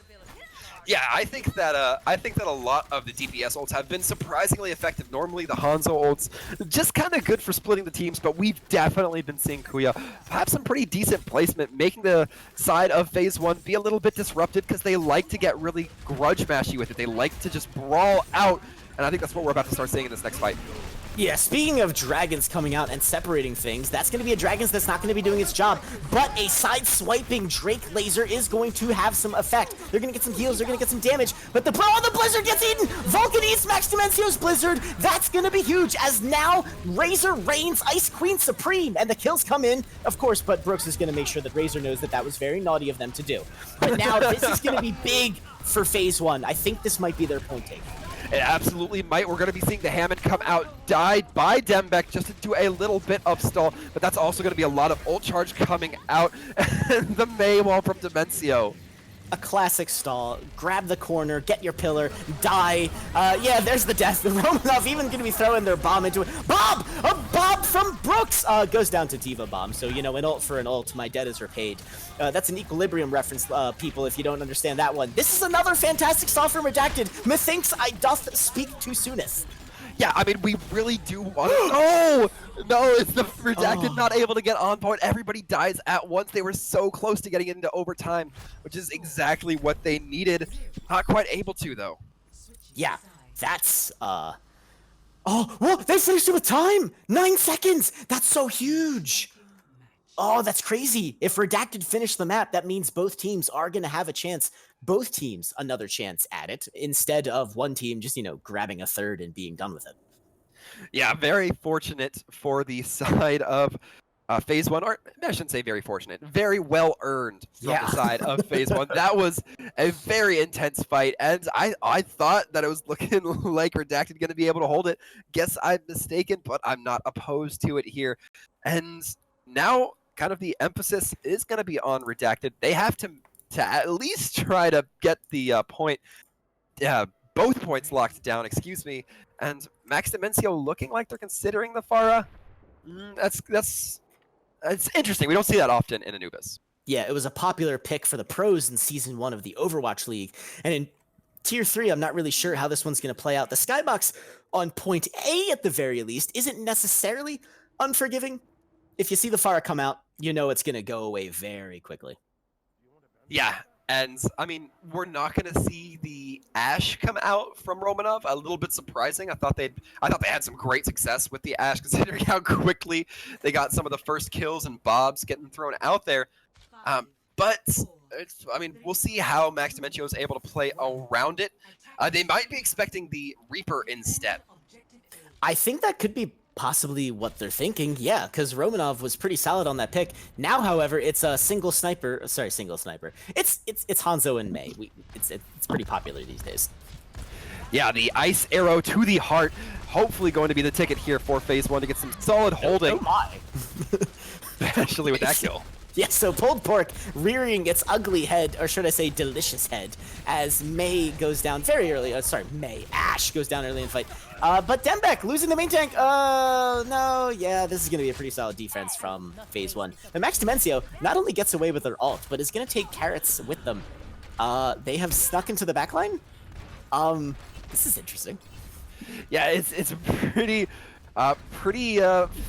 Yeah, I think that a lot of the DPS ults have been surprisingly effective. Normally, the Hanzo ults just kind of good for splitting the teams, but we've definitely been seeing Kuya have some pretty decent placement, making the side of Phase 1 be a little bit disrupted because they like to get really grudge mashy with it. They like to just brawl out, and I think that's what we're about to start seeing in this next fight. Yeah, speaking of dragons coming out and separating things, that's going to be a dragons that's not going to be doing its job, but a side-swiping Drake laser is going to have some effect. They're going to get some heals, they're going to get some damage, but the Blizzard gets eaten! Vulcan eats Max Demencio's Blizzard! That's going to be huge, as now Razor reigns Ice Queen Supreme, and the kills come in, of course, but Brooks is going to make sure that Razor knows that that was very naughty of them to do. But now this is going to be big for Phase 1. I think this might be their point take. It absolutely might. We're going to be seeing the Hammond come out, died by Dembek just to do a little bit of stall, but that's also going to be a lot of ult charge coming out, and the Maywall from Demencio. A classic stall. Grab the corner, get your pillar, die. Yeah, there's the death. The Romanov even going to be throwing their bomb into it. Bob! A Bob from Brooks! Goes down to Diva Bomb. So, you know, an ult for an ult. My debt is repaid. That's an Equilibrium reference, people, if you don't understand that one. This is another fantastic stall from Redacted. Methinks I doth speak too soonest. Yeah, I mean, we really do want to... No, it's the Redacted not able to get on point. Everybody dies at once. They were so close to getting into overtime, which is exactly what they needed. Not quite able to, though. Yeah, that's, Oh, whoa, they finished it with time! 9 seconds! That's so huge! Oh, that's crazy. If Redacted finished the map, that means both teams are going to have a chance. Both teams another chance at it, instead of one team just, you know, grabbing a third and being done with it. Yeah, very fortunate for the side of Phase 1. Or I shouldn't say very fortunate. Very well earned from the side of Phase 1. That was a very intense fight, and I thought that it was looking like Redacted going to be able to hold it. Guess I'm mistaken, but I'm not opposed to it here. And now kind of the emphasis is going to be on Redacted. They have to at least try to get the both points locked down, excuse me. And Max Demencio looking like they're considering the Pharah. It's interesting. We don't see that often in Anubis. Yeah, it was a popular pick for the pros in Season 1 of the Overwatch League. And in Tier 3, I'm not really sure how this one's going to play out. The Skybox on point A, at the very least, isn't necessarily unforgiving. If you see the Pharah come out, you know it's going to go away very quickly. Yeah, and I mean, we're not going to see the Ashe come out from Romanov. A little bit surprising. I thought they had some great success with the Ashe, considering how quickly they got some of the first kills and bobs getting thrown out there. But I mean, we'll see how Max Dimencio is able to play around it. They might be expecting the Reaper instead. I think that could be possibly what they're thinking, yeah, because Romanov was pretty solid on that pick. Now, however, it's a single sniper. It's Hanzo and Mei. It's pretty popular these days. Yeah, the ice arrow to the heart. Hopefully going to be the ticket here for phase 1 to get some solid holding. Oh my. Especially with that kill. Yeah, so Pulled Pork rearing its ugly head, or should I say delicious head, as Mei goes down very early. Ashe goes down early in the fight. But Dembeck losing the main tank. No, yeah, this is going to be a pretty solid defense from phase 1. And Max Dimencio not only gets away with their ult, but is going to take carrots with them. They have snuck into the backline. This is interesting. Yeah, it's pretty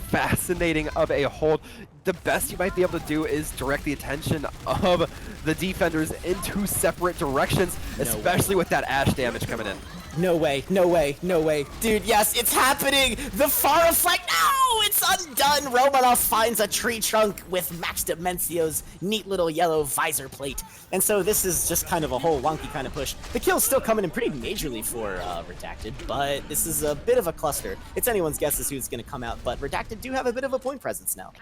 fascinating of a hold. The best you might be able to do is direct the attention of the defenders in two separate directions, especially with that Ashe damage coming in. No way, no way, no way. Dude, yes, it's happening! The Pharah flag, no! It's undone! Romanov finds a tree trunk with Max Dimencio's neat little yellow visor plate. And so this is just kind of a whole wonky kind of push. The kill's still coming in pretty majorly for Redacted, but this is a bit of a cluster. It's anyone's guess as who's going to come out, but Redacted do have a bit of a point presence now.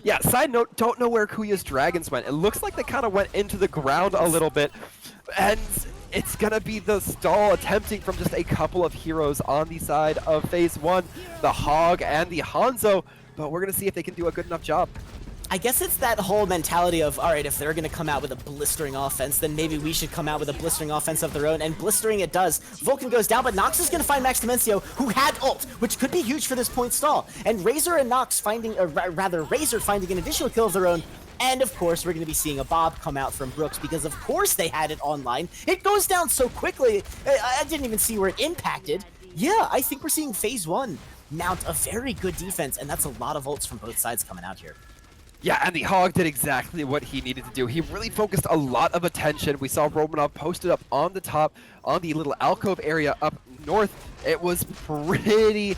Yeah, side note, don't know where Kuya's dragons went. It looks like they kind of went into the ground a little bit, and it's going to be the stall attempting from just a couple of heroes on the side of phase 1, the Hog and the Hanzo, but we're going to see if they can do a good enough job. I guess it's that whole mentality of, all right, if they're going to come out with a blistering offense, then maybe we should come out with a blistering offense of their own, and blistering it does. Vulcan goes down, but Nox is going to find Max Dimencio, who had ult, which could be huge for this point stall. And Razor and Nox finding, Razor finding an additional kill of their own. And of course, we're going to be seeing a Bob come out from Brooks because of course they had it online. It goes down so quickly, I didn't even see where it impacted. Yeah, I think we're seeing phase 1 mount a very good defense, and that's a lot of ults from both sides coming out here. Yeah, and the Hog did exactly what he needed to do. He really focused a lot of attention. We saw Romanov posted up on the top, on the little alcove area up north. It was pretty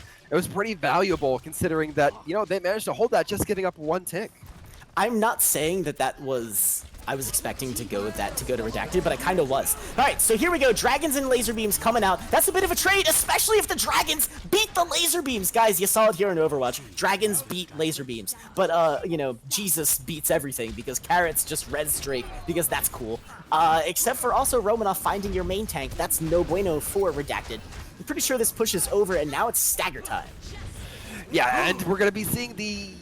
valuable considering that, you know, they managed to hold that just giving up one tick. I'm not saying that was... I was expecting to go with that to go to Redacted, but I kind of was. All right, so here we go. Dragons and laser beams coming out. That's a bit of a trade, especially if the dragons beat the laser beams. Guys, you saw it here in Overwatch. Dragons beat laser beams. But, you know, Jesus beats everything because carrots just res Drake because that's cool. Except for also Romanov finding your main tank. That's no bueno for Redacted. I'm pretty sure this push is over, and now it's stagger time. Yeah, and we're going to be seeing the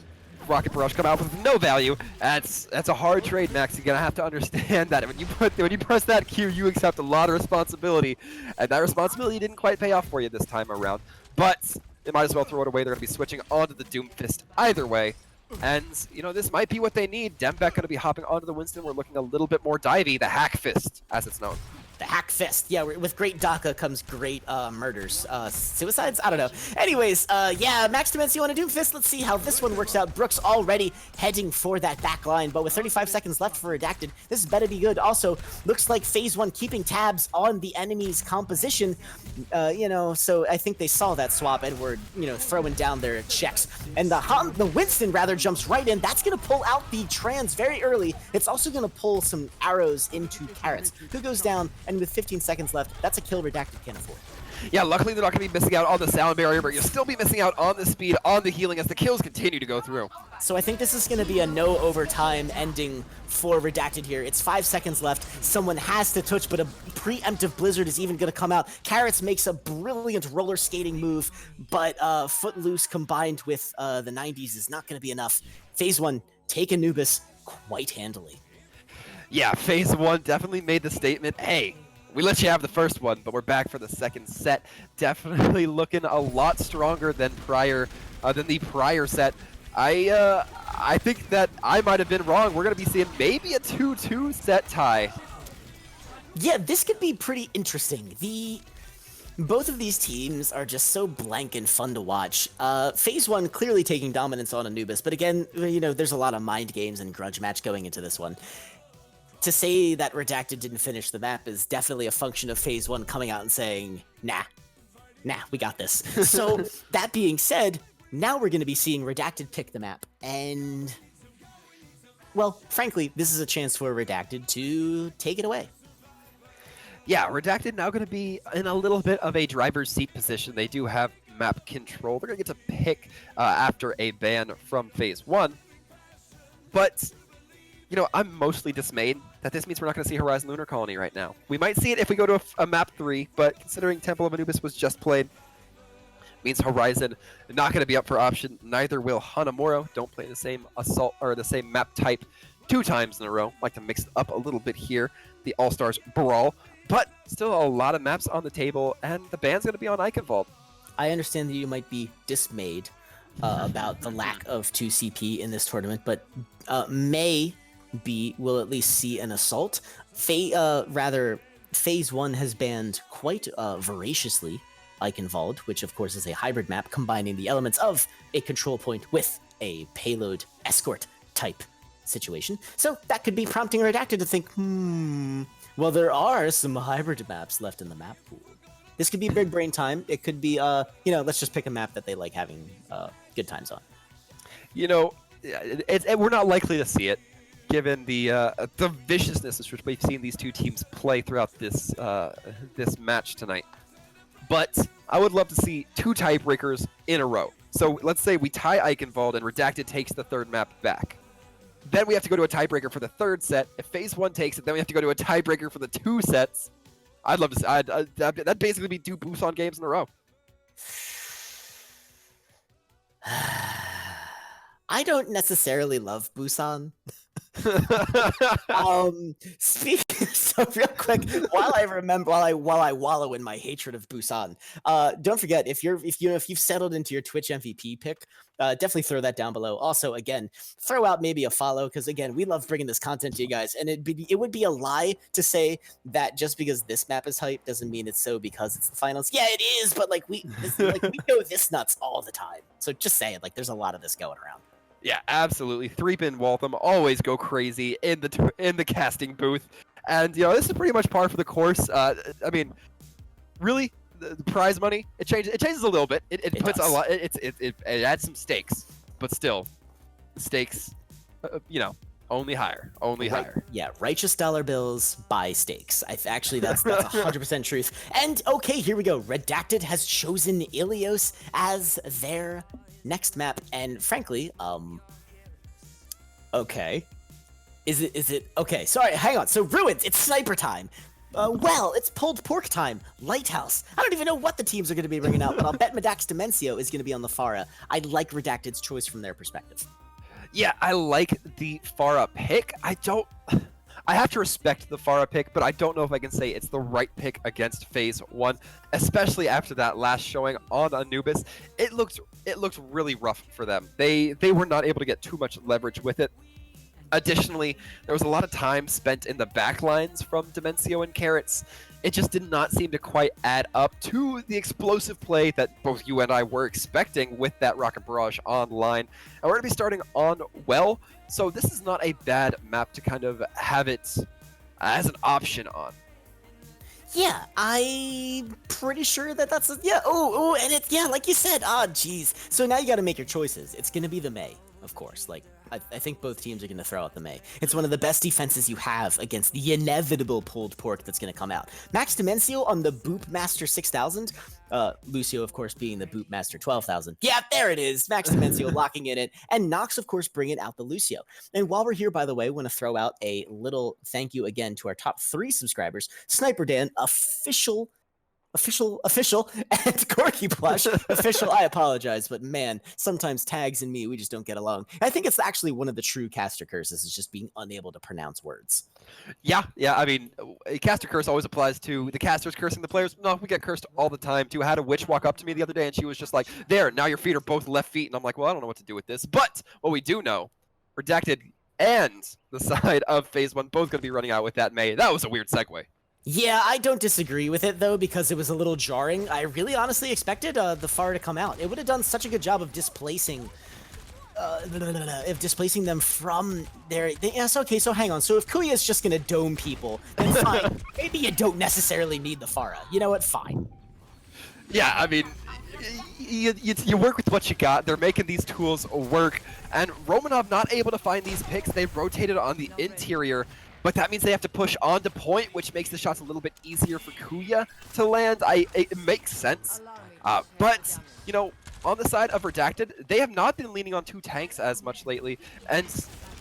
Rocket Barrage come out with no value. That's a hard trade, Max. You're gonna have to understand that when you press that Q, you accept a lot of responsibility, and that responsibility didn't quite pay off for you this time around. But they might as well throw it away. They're gonna be switching onto the Doomfist either way, and you know this might be what they need. Dembeck gonna be hopping onto the Winston. We're looking a little bit more divey, the Hack Fist, as it's known. The Hack Fist. Yeah, with great DACA comes great murders. Suicides? I don't know. Anyways, yeah, Max Dimencio on a Doomfist. Let's see how this one works out. Brooks already heading for that back line, but with 35 seconds left for Redacted, this better be good. Also, looks like phase 1 keeping tabs on the enemy's composition. You know, so I think they saw that swap and were, you know, throwing down their checks. And the Winston, rather, jumps right in. That's going to pull out the trans very early. It's also going to pull some arrows into carrots. Who goes down? And with 15 seconds left, that's a kill Redacted can't afford. Yeah, luckily they're not going to be missing out on the sound barrier, but you'll still be missing out on the speed, on the healing as the kills continue to go through. So I think this is going to be a no overtime ending for Redacted here. It's 5 seconds left. Someone has to touch, but a preemptive Blizzard is even going to come out. Carrots makes a brilliant roller skating move, but Footloose combined with the 90s is not going to be enough. Phase 1, take Anubis quite handily. Yeah, phase 1 definitely made the statement, hey, we let you have the first one, but we're back for the second set. Definitely looking a lot stronger than the prior set. I think that I might have been wrong. We're gonna be seeing maybe a 2-2 set tie. Yeah, this could be pretty interesting. Both of these teams are just so blank and fun to watch. Phase 1 clearly taking dominance on Anubis, but again, there's a lot of mind games and grudge match going into this one. To say that Redacted didn't finish the map is definitely a function of Phase 1 coming out and saying, nah, we got this. So, that being said, now we're going to be seeing Redacted pick the map, and, well, frankly, this is a chance for Redacted to take it away. Yeah, Redacted now going to be in a little bit of a driver's seat position. They do have map control. They're going to get to pick after a ban from Phase 1. But, I'm mostly dismayed that this means we're not going to see Horizon Lunar Colony right now. We might see it if we go to a map 3, but considering Temple of Anubis was just played, means Horizon not going to be up for option. Neither will Hanamoro. Don't play the same assault or the same map type 2 times in a row. Like to mix it up a little bit here. The All-Stars Brawl. But still a lot of maps on the table, and the ban's going to be on Eichenwald. I understand that you might be dismayed about the lack of 2 CP in this tournament, but will at least see an assault. Phase 1 has banned quite voraciously Eichenwald, which of course is a hybrid map combining the elements of a control point with a payload escort type situation. So that could be prompting Redacted to think, well, there are some hybrid maps left in the map pool. This could be big brain time. It could be, let's just pick a map that they like having good times on. We're not likely to see it, given the viciousness which we've seen these 2 teams play throughout this match tonight. But I would love to see 2 tiebreakers in a row. So let's say we tie Eichenwald and Redacted takes the 3rd map back. Then we have to go to a tiebreaker for the 3rd set. If Phase 1 takes it, then we have to go to a tiebreaker for the 2 sets. I'd love to see. That'd basically be 2 Busan games in a row. I don't necessarily love Busan. So real quick, while I wallow in my hatred of Busan, don't forget if you've settled into your Twitch MVP pick, definitely throw that down below. Also, again, throw out maybe a follow, because again, we love bringing this content to you guys, and it would be a lie to say that just because this map is hype doesn't mean it's so because it's the finals. Yeah, it is, but we go this nuts all the time. So just saying, there's a lot of this going around. Yeah, absolutely. Threep and Waltham always go crazy in the casting booth, and this is pretty much par for the course. Really, the prize money it changes a little bit. It puts a lot. It adds some stakes, but still, the stakes, only higher, higher. Yeah, righteous dollar bills buy stakes. Actually, that's 100% truth. And okay, here we go. Redacted has chosen Ilios as their next map, and frankly, okay. Is it okay? Sorry, hang on. So Ruins, it's sniper time. Well, it's pulled pork time. Lighthouse. I don't even know what the teams are going to be bringing out, but I'll bet Medax Demencio is going to be on the Pharah. I like Redacted's choice from their perspective. Yeah, I like the Pharah pick. I have to respect the Pharah pick, but I don't know if I can say it's the right pick against Phase 1, especially after that last showing on Anubis. It looked really rough for them. They were not able to get too much leverage with it. Additionally, there was a lot of time spent in the backlines from Demencio and Carrots. It just did not seem to quite add up to the explosive play that both you and I were expecting with that Rocket Barrage online. And we're going to be starting on Well, so this is not a bad map to kind of have it as an option on. Yeah, I'm pretty sure that's and it's, yeah, like you said, geez. So now you got to make your choices. It's going to be the May, of course. I think both teams are going to throw out the May. It's one of the best defenses you have against the inevitable pulled pork that's going to come out. Max Demencio on the Boop Master 6000. Lucio, of course, being the Boop Master 12,000. Yeah, there it is. Max Demencio locking in it. And Nox, of course, bringing out the Lucio. And while we're here, by the way, I want to throw out a little thank you again to our top 3 subscribers. Sniper Dan, official official, and Corky Plush, official. I apologize, but man, sometimes Tags and me, we just don't get along. I think it's actually one of the true caster curses, is just being unable to pronounce words. Yeah, I mean, a caster curse always applies to the casters cursing the players. No, we get cursed all the time, too. I had a witch walk up to me the other day, and she was just like, there, now your feet are both left feet. And I'm like, well, I don't know what to do with this. But what we do know, Redacted and the side of Phase 1 both going to be running out with that May. That was a weird segue. Yeah, I don't disagree with it, though, because it was a little jarring. I really honestly expected the Pharah to come out. It would have done such a good job of displacing them from their... Yes, okay, so hang on. So if Kuya's just gonna dome people, then fine. Maybe you don't necessarily need the Pharah. You know what? Fine. Yeah, I mean, you work with what you got. They're making these tools work. And Romanov not able to find these picks. They've rotated on the interior. But that means they have to push on to point, which makes the shots a little bit easier for Kuya to land. It makes sense. But, you know, on the side of Redacted, they have not been leaning on two tanks as much lately. And,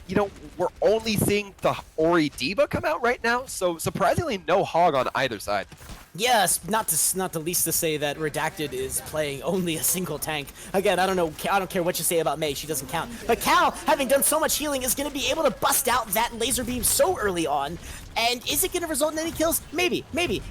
you know, we're only seeing the Ori D.Va come out right now. So surprisingly, no Hog on either side. Yes, not the least to say that Redacted is playing only a single tank. Again, I don't care what you say about Mei, she doesn't count. But Cal, having done so much healing, is going to be able to bust out that laser beam so early on. And is it going to result in any kills? Maybe.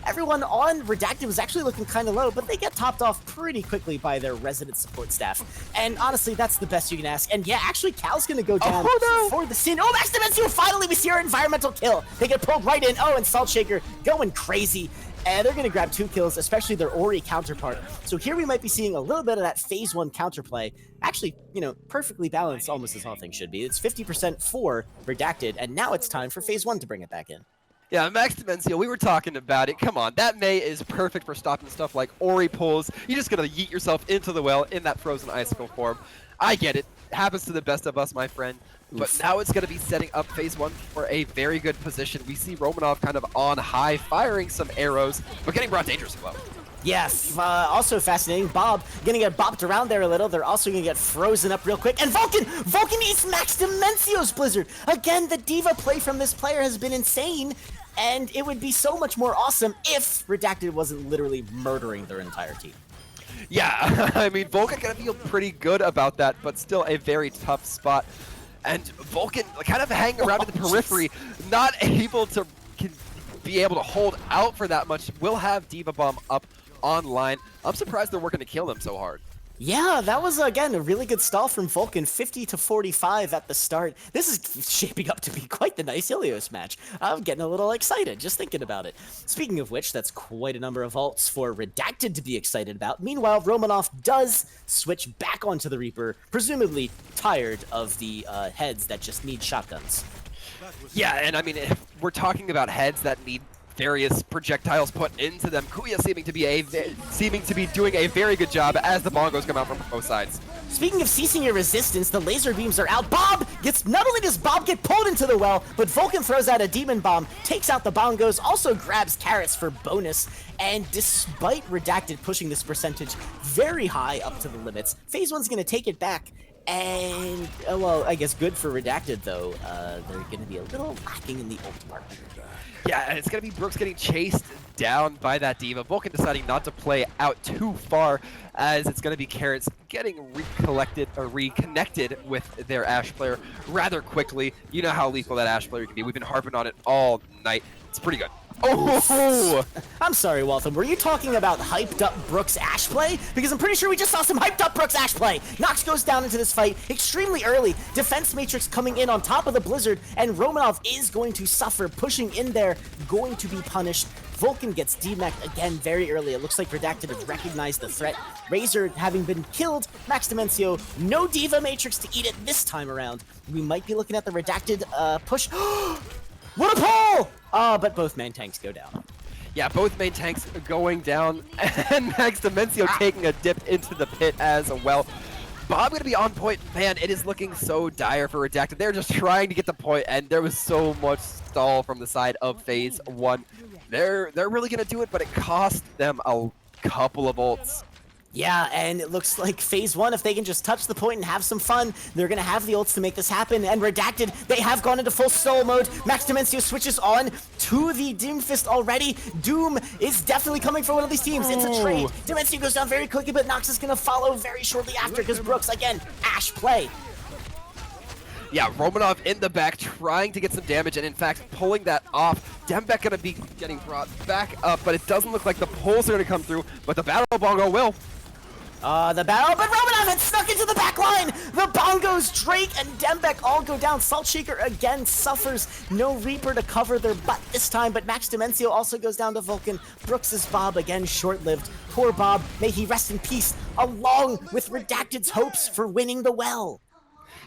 Everyone on Redacted was actually looking kind of low, but they get topped off pretty quickly by their resident support staff. And honestly, that's the best you can ask. And yeah, actually, Cal's going to go down for the sin. Oh, Max Dimension, finally we see our environmental kill. They get pulled right in. Oh, and Salt Shaker going crazy. And they're going to grab 2 kills, especially their Ori counterpart. So here we might be seeing a little bit of that Phase 1 counterplay. Actually, you know, perfectly balanced, almost as all things should be. It's 50% for Redacted, and now it's time for Phase 1 to bring it back in. Yeah, Max Dimension, we were talking about it. Come on, that Mei is perfect for stopping stuff like Ori pulls. You're just going to yeet yourself into the well in that frozen icicle form. I get it. Happens to the best of us, my friend. But now it's going to be setting up Phase 1 for a very good position. We see Romanov kind of on high, firing some arrows, but getting brought dangerously low. Yes, also fascinating. Bob gonna get bopped around there a little. They're also gonna get frozen up real quick. And Vulcan eats Max Dimensio's Blizzard. Again, the D.Va play from this player has been insane. And it would be so much more awesome if Redacted wasn't literally murdering their entire team. Yeah, I mean, Vulcan gonna feel pretty good about that, but still a very tough spot. And Vulcan kind of hanging around in the periphery, not able to be able to hold out for that much. Will have D.Va Bomb up online. I'm surprised they're working to kill him so hard. Yeah, that was, again, a really good stall from Vulcan, 50-45 at the start. This is shaping up to be quite the nice Ilios match. I'm getting a little excited just thinking about it. Speaking of which, that's quite a number of ults for Redacted to be excited about. Meanwhile, Romanov does switch back onto the Reaper, presumably tired of the heads that just need shotguns. Yeah, and I mean, if we're talking about heads that need various projectiles put into them, Kuya seeming to be doing a very good job as the bongos come out from both sides. Speaking of ceasing your resistance, the laser beams are out. Not only does Bob get pulled into the well, but Vulcan throws out a demon bomb, takes out the bongos, also grabs carrots for bonus. And despite Redacted pushing this percentage very high up to the limits, Phase 1's gonna take it back. And, well, I guess good for Redacted, though. They're going to be a little lacking in the ult department. Yeah, and it's going to be Brooks getting chased down by that D.Va. Vulcan deciding not to play out too far, as it's going to be Carrots getting reconnected with their Ashe player rather quickly. You know how lethal that Ashe player can be. We've been harping on it all night. It's pretty good. Oh! I'm sorry, Waltham. Were you talking about hyped up Brooks Ashe play? Because I'm pretty sure we just saw some hyped up Brooks Ashe play. Nox goes down into this fight extremely early. Defense Matrix coming in on top of the Blizzard, and Romanov is going to suffer, pushing in there, going to be punished. Vulcan gets DMAC'd again very early. It looks like Redacted has recognized the threat. Razor having been killed. Max Dimencio, no D.Va Matrix to eat it this time around. We might be looking at the Redacted push. What a pull! But both main tanks go down. Yeah, both main tanks going down, and Max Dimencio taking a dip into the pit as well. Bob gonna be on point. Man, it is looking so dire for Redacted. They're just trying to get the point, and there was so much stall from the side of Phase 1. They're really gonna do it, but it cost them a couple of ults. Yeah, and it looks like phase one, if they can just touch the point and have some fun, they're going to have the ults to make this happen. And Redacted, they have gone into full solo mode. Max Dimencio switches on to the Doomfist already. Doom is definitely coming for one of these teams. It's a trade. Dimencio goes down very quickly, but Nox is going to follow very shortly after because Brooks, again, Ashe play. Yeah, Romanov in the back trying to get some damage, and in fact pulling that off. Dembeck gonna be getting brought back up, but it doesn't look like the pulls are gonna come through, but the Battle Bongo will. The battle, but Romanov had snuck into the back line! The Bongos, Drake, and Dembeck all go down. Saltshaker again suffers. No Reaper to cover their butt this time, but Max Dimencio also goes down to Vulcan. Brooks' Bob again short-lived. Poor Bob, may he rest in peace, along with Redacted's hopes for winning the well.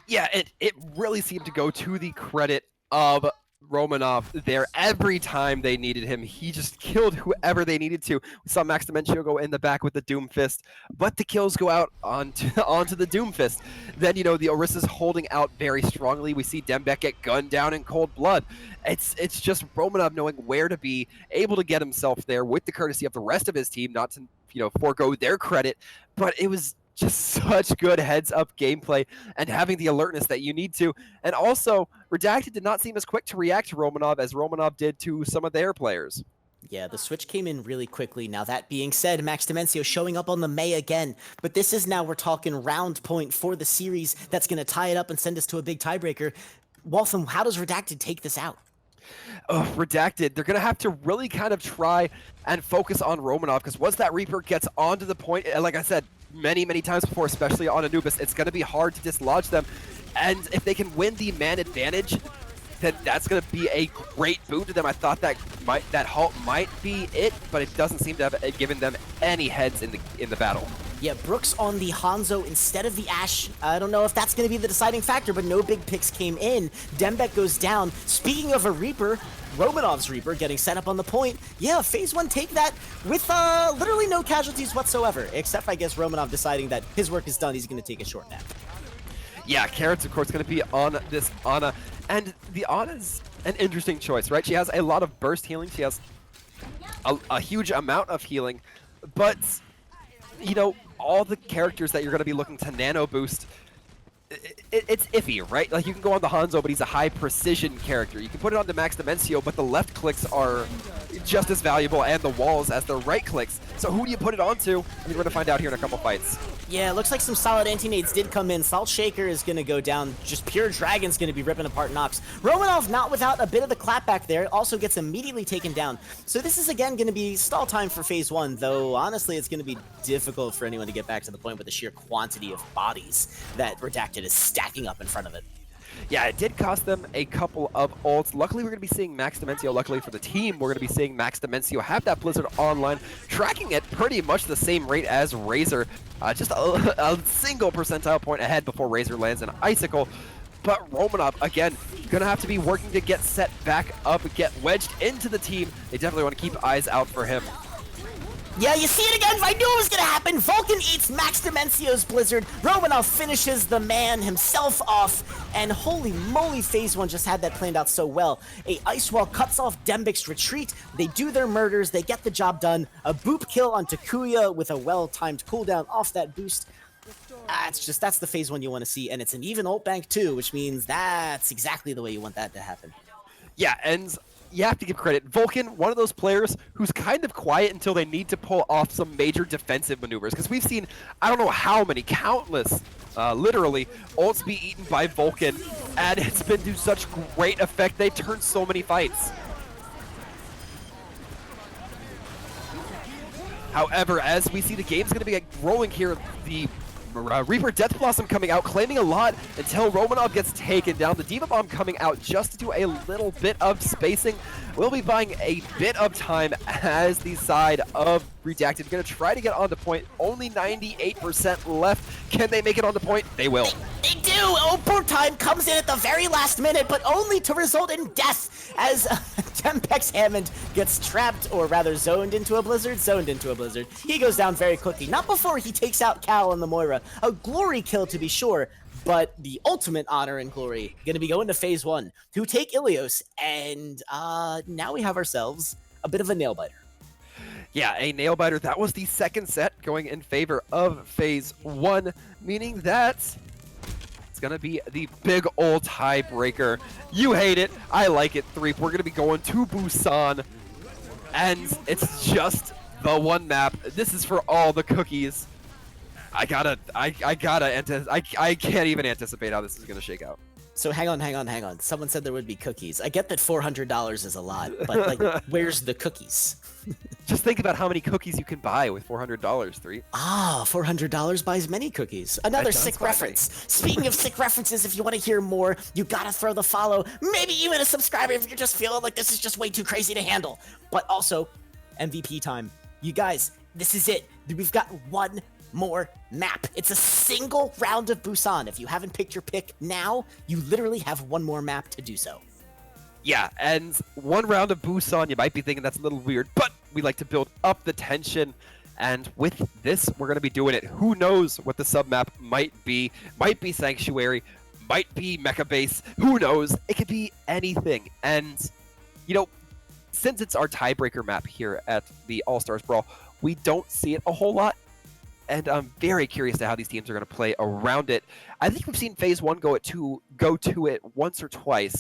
Yeah, it really seemed to go to the credit of Romanov there. Every time they needed him, he just killed whoever they needed to. We saw Max Dimencio go in the back with the Doomfist, but the kills go out onto the Doomfist. Then, you know, the Orissa's holding out very strongly. We see Dembeck get gunned down in cold blood. It's just Romanov knowing where to be, able to get himself there with the courtesy of the rest of his team, not to, you know, forego their credit, but it was just such good heads-up gameplay and having the alertness that you need to. And also, Redacted did not seem as quick to react to Romanov as Romanov did to some of their players. Yeah, the switch came in really quickly. Now, that being said, Max Dimencio showing up on the Mei again. But this is now, we're talking round point for the series that's going to tie it up and send us to a big tiebreaker. Waltham, how does Redacted take this out? Oh, Redacted, they're going to have to really kind of try and focus on Romanov, because once that Reaper gets onto the point, like I said many times before, especially on Anubis, it's going to be hard to dislodge them. And if they can win the man advantage, then that's going to be a great boon to them. I thought that halt might be it, but it doesn't seem to have given them any heads in the battle. Yeah, Brooks on the Hanzo instead of the Ashe. I don't know if that's going to be the deciding factor, but no big picks came in. Dembeck goes down. Speaking of a Reaper, Romanov's Reaper getting set up on the point. Yeah, phase one take that with literally no casualties whatsoever, except I guess Romanov deciding that his work is done, he's going to take a short nap. Yeah, Carrot's, of course, going to be on this Ana. And the Ana's an interesting choice, right? She has a lot of burst healing. She has a huge amount of healing. But, you know, all the characters that you're going to be looking to nano boost, it's iffy, right? Like, you can go on the Hanzo, but he's a high precision character. You can put it on the Max Dimencio, but the left clicks are just as valuable and the walls as the right clicks. So who do you put it onto? And you're going to find out here in a couple fights. Yeah, it looks like some solid anti-nades did come in. Saltshaker is going to go down. Just pure Dragon's going to be ripping apart Nox. Romanov not without a bit of the clapback there. Also gets immediately taken down. So this is again going to be stall time for phase one, though honestly it's going to be difficult for anyone to get back to the point with the sheer quantity of bodies that Redacted is stacking up in front of it. Yeah, it did cost them a couple of ults. Luckily, we're going to be seeing Max Dimencio. Luckily for the team, we're going to be seeing Max Dimencio have that Blizzard online, tracking at pretty much the same rate as Razor. Just a single percentile point ahead before Razor lands an Icicle. But Romanov, again, going to have to be working to get set back up, get wedged into the team. They definitely want to keep eyes out for him. Yeah, you see it again. I knew it was going to happen. Vulcan eats Max Dimencio's Blizzard. Romanov finishes the man himself off. And holy moly, phase one just had that planned out so well. A Ice Wall cuts off Dembeck's retreat. They do their murders. They get the job done. A boop kill on Takuya with a well-timed cooldown off that boost. That's the phase one you want to see. And it's an even ult bank too, which means that's exactly the way you want that to happen. Yeah, and you have to give credit. Vulcan, one of those players who's kind of quiet until they need to pull off some major defensive maneuvers. Because we've seen, I don't know how many, countless, literally, ults be eaten by Vulcan. And it's been to such great effect. They turned so many fights. However, as we see the game's going to be growing here, the Reaper Death Blossom coming out, claiming a lot until Romanov gets taken down. The Diva Bomb coming out just to do a little bit of spacing. We'll be buying a bit of time as the side of Redacted going to try to get on the point. Only 98% left. Can they make it on the point? They will. They do! Poor time comes in at the very last minute, but only to result in death as Dembeck's Hammond gets trapped, or rather zoned into a blizzard. He goes down very quickly. Not before he takes out Cal and the Moira. A glory kill to be sure, but the ultimate honor and glory going to be going to phase one, who take Ilios, and now we have ourselves a bit of a nail-biter. Yeah, a nail biter. That was the second set going in favor of phase 1, meaning that it's going to be the big old tiebreaker. You hate it. I like it. 3. We're going to be going to Busan, and it's just the one map. This is for all the cookies. I can't even anticipate how this is going to shake out. So hang on. Someone said there would be cookies. I get that $400 is a lot, but like, where's the cookies? Just think about how many cookies you can buy with $400, 3. Ah, $400 buys many cookies. Another sick reference. Speaking of sick references, if you want to hear more, you gotta throw the follow. Maybe even a subscriber if you're just feeling like this is just way too crazy to handle. But also, MVP time. You guys, this is it. We've got one more map. It's a single round of Busan. If you haven't picked your pick now, you literally have one more map to do so. Yeah, and one round of Busan, you might be thinking that's a little weird, but we like to build up the tension. And with this, we're going to be doing it. Who knows what the submap might be? Might be Sanctuary, might be Mecha Base. Who knows? It could be anything. And, you know, since it's our tiebreaker map here at the All-Stars Brawl, we don't see it a whole lot. And I'm very curious to how these teams are going to play around it. I think we've seen phase 1 go to it once or twice,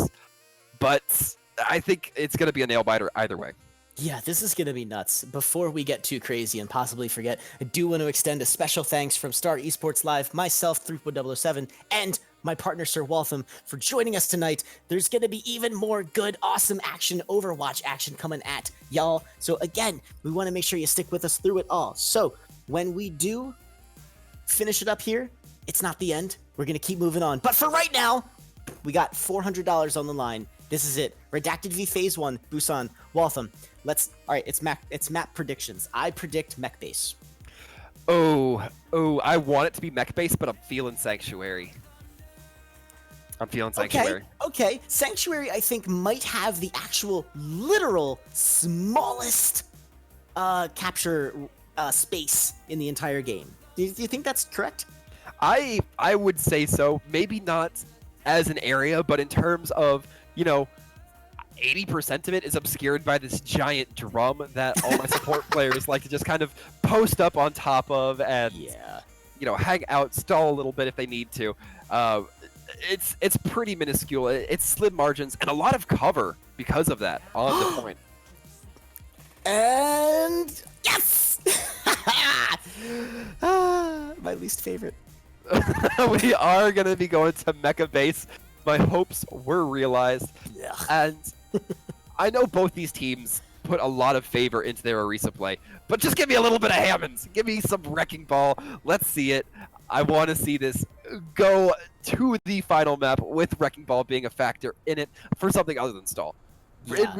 but I think it's going to be a nail biter either way. Yeah, this is going to be nuts. Before we get too crazy and possibly forget, I do want to extend a special thanks from Star Esports Live, myself, 007, and my partner, Sir Waltham, for joining us tonight. There's going to be even more good, awesome action, Overwatch action coming at y'all. So again, we want to make sure you stick with us through it all. So when we do finish it up here, it's not the end. We're going to keep moving on. But for right now, we got $400 on the line. This is it. Redacted v Phase 1, Busan, Waltham. All right, it's map predictions. I predict Mech Base. Oh, I want it to be Mech Base, but I'm feeling Sanctuary. Okay. Sanctuary, I think, might have the actual, literal, smallest capture space in the entire game. Do you think that's correct? I would say so. Maybe not as an area, but in terms of, you know, 80% of it is obscured by this giant drum that all my support players like to just kind of post up on top of and, you know, hang out, stall a little bit if they need to. It's pretty minuscule. It's slim margins and a lot of cover because of that on the point. And yes! My least favorite. We are going to be going to Mecha Base. My hopes were realized. Yeah. And I know both these teams put a lot of favor into their Orisa play, but just give me a little bit of Hammonds. Give me some Wrecking Ball. Let's see it. I want to see this go to the final map with Wrecking Ball being a factor in it for something other than stall. Yeah,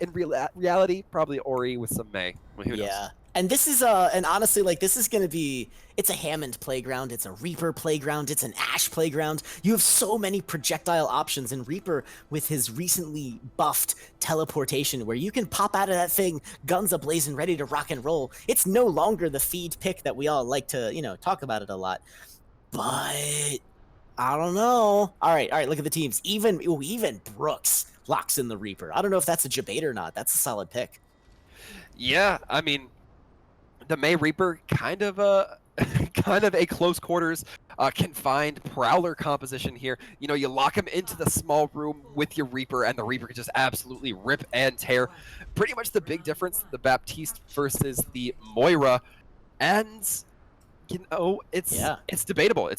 in reality, probably Ori with some Mei. Well, who knows? And this is and honestly, like, this is gonna be, it's a Hammond playground, it's a Reaper playground, it's an Ashe playground. You have so many projectile options, and Reaper with his recently buffed teleportation, where you can pop out of that thing, guns ablazing, ready to rock and roll. It's no longer the feed pick that we all like to, you know, talk about it a lot. But I don't know. All right, look at the teams. Even Brooks locks in the Reaper. I don't know if that's a debate or not. That's a solid pick. Yeah, I mean, the Mei Reaper kind of a close quarters, confined Prowler composition here. You know, you lock him into the small room with your Reaper, and the Reaper can just absolutely rip and tear. Pretty much the big difference, the Baptiste versus the Moira, and you know, it's debatable.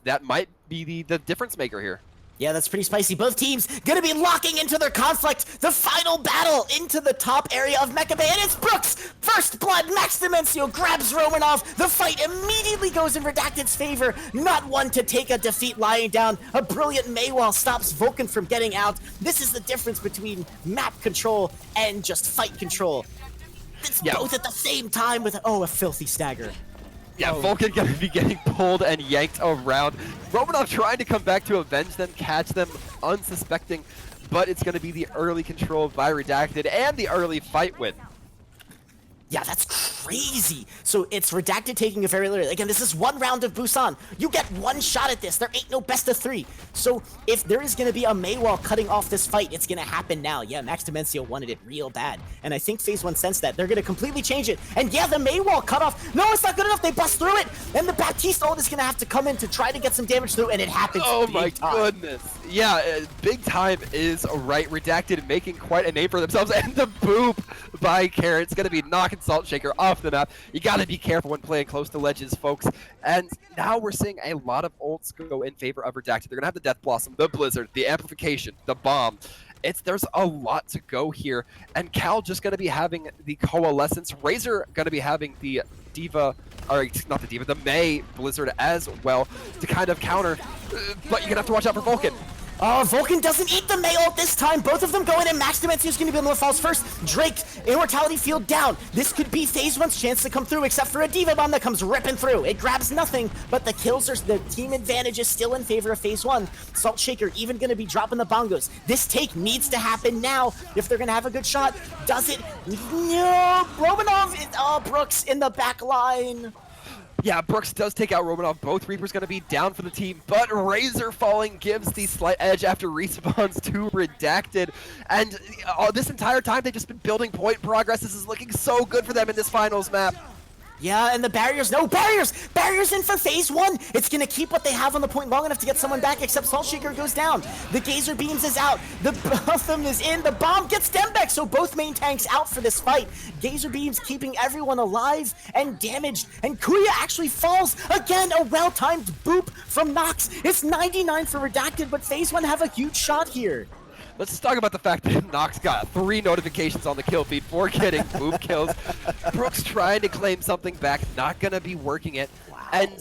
That might be the difference maker here. Yeah, that's pretty spicy. Both teams gonna be locking into their conflict. The final battle into the top area of Mecha Bay, and it's Brooks! First blood, Max Dimencio grabs Romanov. The fight immediately goes in Redacted's favor. Not one to take a defeat lying down. A brilliant Maywall stops Vulcan from getting out. This is the difference between map control and just fight control. It's both at the same time with, a filthy stagger. Yeah, Vulcan gonna be getting pulled and yanked around. Romanov trying to come back to avenge them, catch them unsuspecting, but it's gonna be the early control by Redacted and the early fight win. Yeah, that's crazy. So it's Redacted taking a very little. Again, this is one round of Busan. You get one shot at this. There ain't no best of 3. So if there is going to be a Maywall cutting off this fight, it's going to happen now. Yeah, Max Dimencio wanted it real bad. And I think FaZe 1 sensed that. They're going to completely change it. And yeah, the Maywall cut off. No, it's not good enough. They bust through it. And the Baptiste ult is going to have to come in to try to get some damage through. And it happens. Oh my time. goodness. Yeah, big time is right. Redacted making quite a name for themselves. And the boop by Carrot's going to be knocking Salt Shaker off the map. You got to be careful when playing close to ledges, folks. And now we're seeing a lot of ults go in favor of Redacted. They're going to have the Death Blossom, the Blizzard, the Amplification, the Bomb. There's a lot to go here. And Cal just going to be having the Coalescence. Razor going to be having the Diva, or not the Diva, the Mei Blizzard as well to kind of counter. But you're going to have to watch out for Vulcan. Vulcan doesn't eat the Mei ult this time. Both of them go in, and Max Dimencio's going to be able to falls first. Drake, Immortality Field down. This could be FaZe 1's chance to come through, except for a Diva Bomb that comes ripping through. It grabs nothing, but the kills are, the team advantage is still in favor of FaZe 1. Salt Shaker even going to be dropping the bongos. This take needs to happen now if they're going to have a good shot. Does it? No! Romanov, Brooks in the back line. Yeah, Brooks does take out Romanov. Both Reapers going to be down for the team, but Razor falling gives the slight edge after respawns to Redacted. And this entire time, they've just been building point progress. This is looking so good for them in this finals map. Yeah, and the barriers, no, barriers! Barriers in for FaZe 1! It's gonna keep what they have on the point long enough to get someone back, except Salt Shaker goes down. The Gazer Beams is out. The Botham is in. The bomb gets Dembeck, so both main tanks out for this fight. Gazer Beams keeping everyone alive and damaged. And Kuya actually falls. Again, a well-timed boop from Nox. It's 99 for Redacted, but FaZe 1 have a huge shot here. Let's talk about the fact that Nox got 3 notifications on the kill feed for getting boop kills. Brooks trying to claim something back, not going to be working it. Wow. And,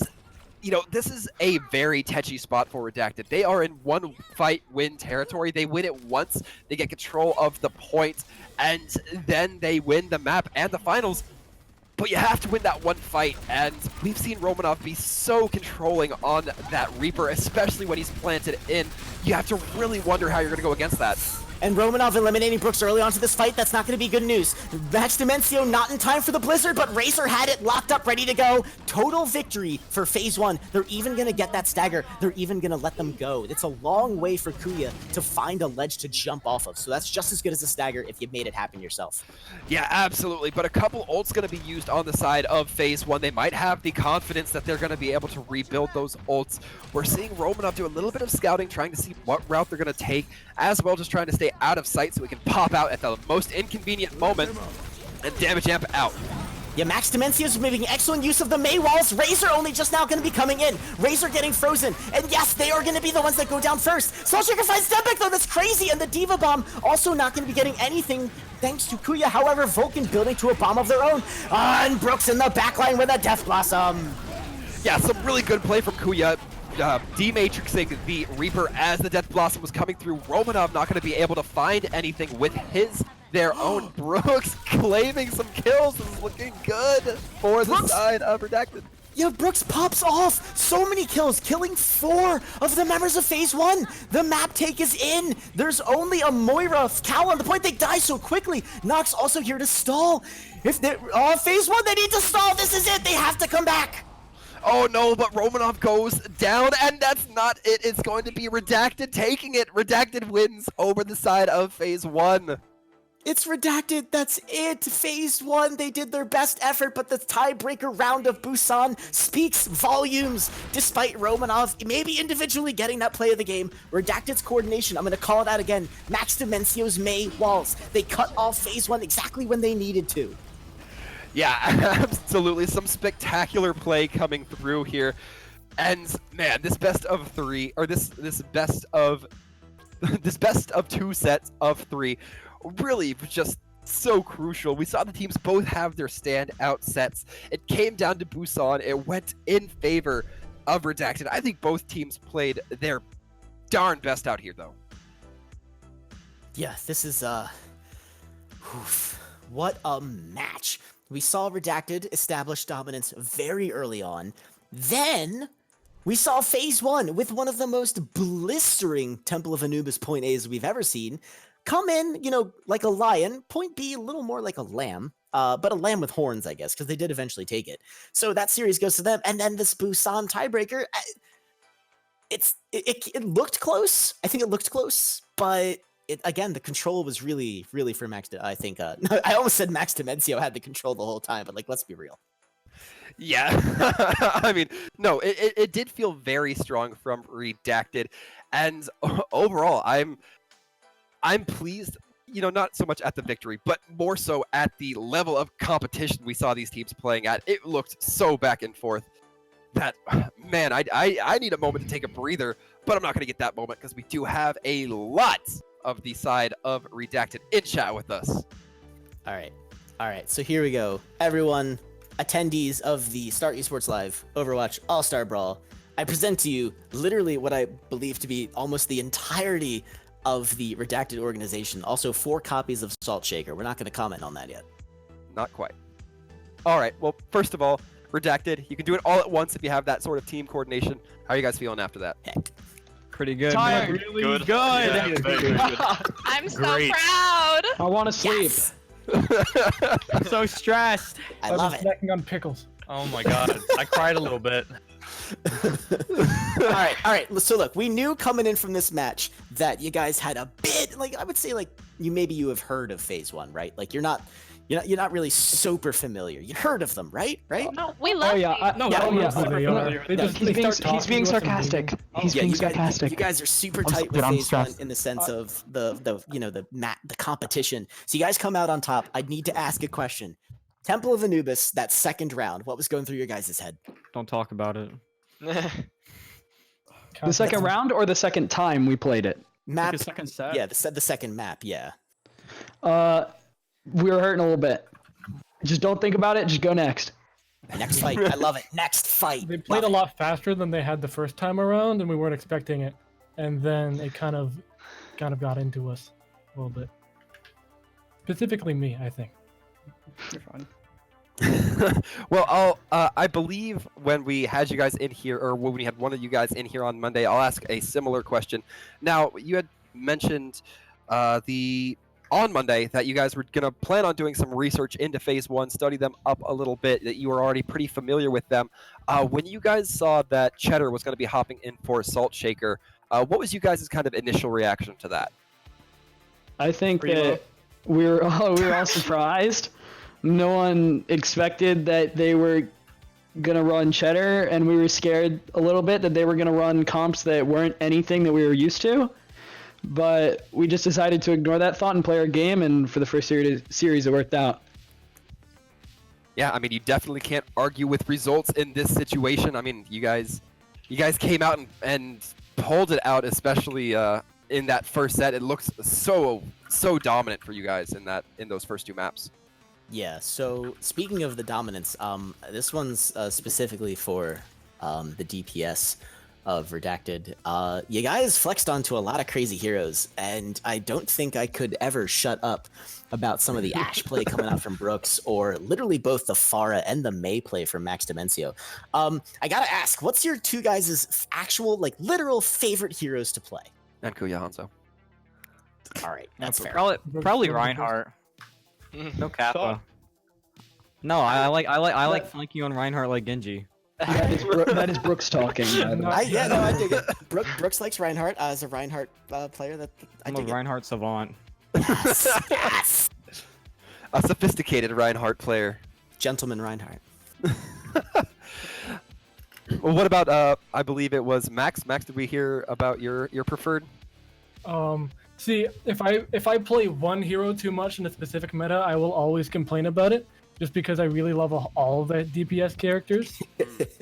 you know, this is a very touchy spot for Redacted. They are in one fight win territory. They win it once, they get control of the point, and then they win the map and the finals. But you have to win that one fight, and we've seen Romanov be so controlling on that Reaper, especially when he's planted in. You have to really wonder how you're going to go against that. And Romanov eliminating Brooks early on to this fight, that's not going to be good news. Max Dimencio not in time for the Blizzard, but Razor had it locked up, ready to go. Total victory for FaZe 1. They're even going to get that stagger. They're even going to let them go. It's a long way for Kuya to find a ledge to jump off of, so that's just as good as a stagger if you made it happen yourself. Yeah, absolutely, but a couple ults going to be used on the side of FaZe 1. They might have the confidence that they're going to be able to rebuild those ults. We're seeing Romanov do a little bit of scouting, trying to see what route they're going to take, as well just trying to stay out of sight so we can pop out at the most inconvenient moment and damage amp out. Yeah, Max Dimencio's making excellent use of the Mei walls. Razor only just now going to be coming in. Razor getting frozen. And yes, they are going to be the ones that go down first. Salt Shaker finds Dembeck though, that's crazy. And the Diva Bomb also not going to be getting anything thanks to Kuya. However, Vulcan building to a bomb of their own. And Brooks in the backline with a Death Blossom. Yeah, some really good play from Kuya. D-Matrixing the Reaper as the Death Blossom was coming through. Romanov not going to be able to find anything with their own. Brooks claiming some kills. This is looking good for the side of Redacted. Yeah, Brooks pops off. So many kills, killing 4 of the members of FaZe 1. The map take is in. There's only a Moira Cal on the point. They die so quickly. Nox also here to stall. If they're FaZe 1, they need to stall. This is it. They have to come back. Oh no, but Romanov goes down, and that's not it. It's going to be Redacted taking it. Redacted wins over the side of FaZe 1. It's Redacted, that's it. FaZe 1, they did their best effort, but the tiebreaker round of Busan speaks volumes. Despite Romanov maybe individually getting that play of the game, Redacted's coordination, I'm going to call it out again, Max Dimencio's Mei walls. They cut off FaZe 1 exactly when they needed to. Yeah, absolutely. Some spectacular play coming through here. And man, this best of 3, or this best of 2 sets of 3 really just so crucial. We saw the teams both have their standout sets. It came down to Busan. It went in favor of Redacted. I think both teams played their darn best out here, though. Yeah, this is, what a match. We saw Redacted establish dominance very early on. Then, we saw FaZe 1 with one of the most blistering Temple of Anubis point A's we've ever seen. Come in, you know, like a lion, point B a little more like a lamb, but a lamb with horns, I guess, because they did eventually take it. So that series goes to them, and then this Busan tiebreaker. It looked close. I think it looked close, but again, the control was really for Max. I think I almost said Max Demencio had the control the whole time, but like, let's be real. Yeah, I mean, no, it did feel very strong from Redacted, and overall, I'm pleased. You know, not so much at the victory, but more so at the level of competition we saw these teams playing at. It looked so back and forth that, man, I need a moment to take a breather, but I'm not going to get that moment because we do have a lot of the side of Redacted in chat with us. All right. So here we go, everyone. Attendees of the Star Esports Live Overwatch All-Star Brawl, I present to you literally what I believe to be almost the entirety of the Redacted organization. Also 4 copies of Salt Shaker. We're not going to comment on that yet. Not quite. All right, well, first of all, Redacted, you can do it all at once if you have that sort of team coordination. How are you guys feeling after that? Heck. Pretty good. Tired. Man. Really good. Yeah, very good. I'm so Great. proud. I want to sleep. Yes! I'm so stressed. I love it. Snacking on pickles. Oh my god. I cried a little bit. All right. So look, we knew coming in from this match that you guys had a bit, like, I would say, like, you have heard of Phase 1, right? Like, you're not really super familiar. You heard of them, right? No, we love yeah. He's being sarcastic. He's being sarcastic. You guys are super tight with Phase 1 in the sense of the competition. So you guys come out on top. I need to ask a question. Temple of Anubis, that second round, what was going through your guys' head? Don't talk about it. The second round or the second time we played it? Map. Like a second set? Yeah, the second map. Yeah. We were hurting a little bit. Just don't think about it. Just go next. Next fight. I love it. Next fight. They played a lot faster than they had the first time around, and we weren't expecting it. And then it kind of got into us a little bit. Specifically me, I think. You're fine. Well, I believe when we had you guys in here, or when we had one of you guys in here on Monday, I'll ask a similar question. Now, you had mentioned on Monday that you guys were going to plan on doing some research into Phase 1, study them up a little bit, that you were already pretty familiar with them. When you guys saw that Cheddar was going to be hopping in for Salt Shaker, what was you guys' kind of initial reaction to that? I think that we were all surprised. No one expected that they were gonna run Cheddar, and we were scared a little bit that they were gonna run comps that weren't anything that we were used to. But we just decided to ignore that thought and play our game, and for the first series it worked out. Yeah, I mean, you definitely can't argue with results in this situation. I mean, you guys came out and pulled it out, especially in that first set. It looks so dominant for you guys in those first 2 maps. Yeah, so speaking of the dominance, this one's specifically for the DPS of Redacted. You guys flexed onto a lot of crazy heroes, and I don't think I could ever shut up about some of the Ashe play coming out from Brooks, or literally both the Pharah and the Mei play from Max Demencio. I gotta ask, what's your 2 guys' actual, like, literal favorite heroes to play? And Kuya Hanzo. All right, that's fair. Probably Reinhardt. No Kappa. No, I like flanking on Reinhardt like Genji. That is Brooks talking. I dig it. Brooks likes Reinhardt as a Reinhardt player. I'm a Reinhardt savant. Yes. A sophisticated Reinhardt player. Gentleman Reinhardt. Well, what about I believe it was Max. Max, did we hear about your preferred? See, if I play one hero too much in a specific meta, I will always complain about it, just because I really love all the DPS characters.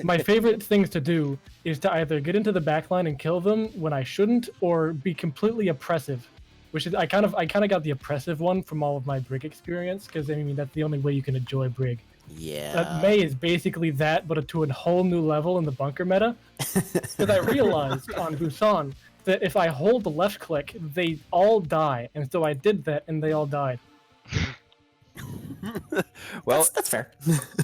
My favorite things to do is to either get into the backline and kill them when I shouldn't, or be completely oppressive. Which is I kind of got the oppressive one from all of my Brig experience, because I mean that's the only way you can enjoy Brig. Yeah. Mei is basically that, but to a whole new level in the bunker meta. Because I realized on Busan that if I hold the left click, they all die, and so I did that, and they all died. Well, that's fair.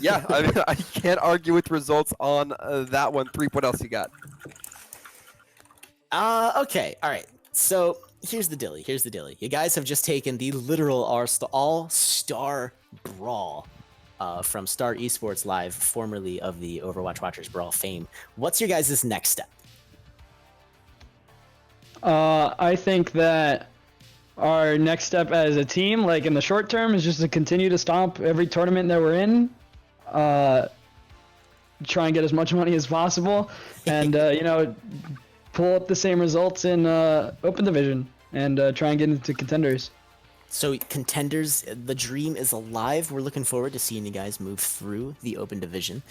Yeah, I mean, I can't argue with results on that one. 3. What else you got? Okay, all right. So here's the dilly. You guys have just taken the literal all-star Brawl from Star Esports Live, formerly of the Overwatch Watchers Brawl fame. What's your guys' next step? I think that our next step as a team, like in the short term, is just to continue to stomp every tournament that we're in. Try and get as much money as possible, and pull up the same results in Open Division, and try and get into contenders. So contenders, the dream is alive. We're looking forward to seeing you guys move through the Open Division.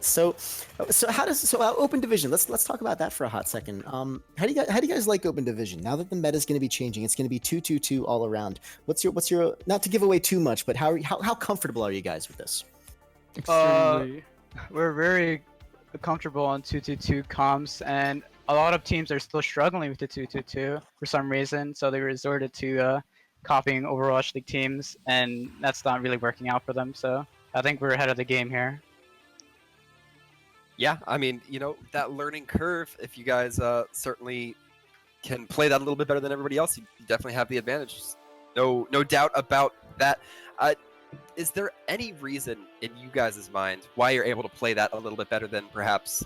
So Open Division. Let's talk about that for a hot second. How do you guys like Open Division now that the meta is going to be changing? It's going to be 2-2-2 all around. What's your not to give away too much, but how comfortable are you guys with this? Extremely. We're very comfortable on 2-2-2 comps, and a lot of teams are still struggling with the 2-2-2 for some reason, so they resorted to copying Overwatch League teams, and that's not really working out for them. So I think we're ahead of the game here. Yeah, I mean, that learning curve, if you guys certainly can play that a little bit better than everybody else, you definitely have the advantage. No doubt about that. Is there any reason in you guys' mind why you're able to play that a little bit better than perhaps,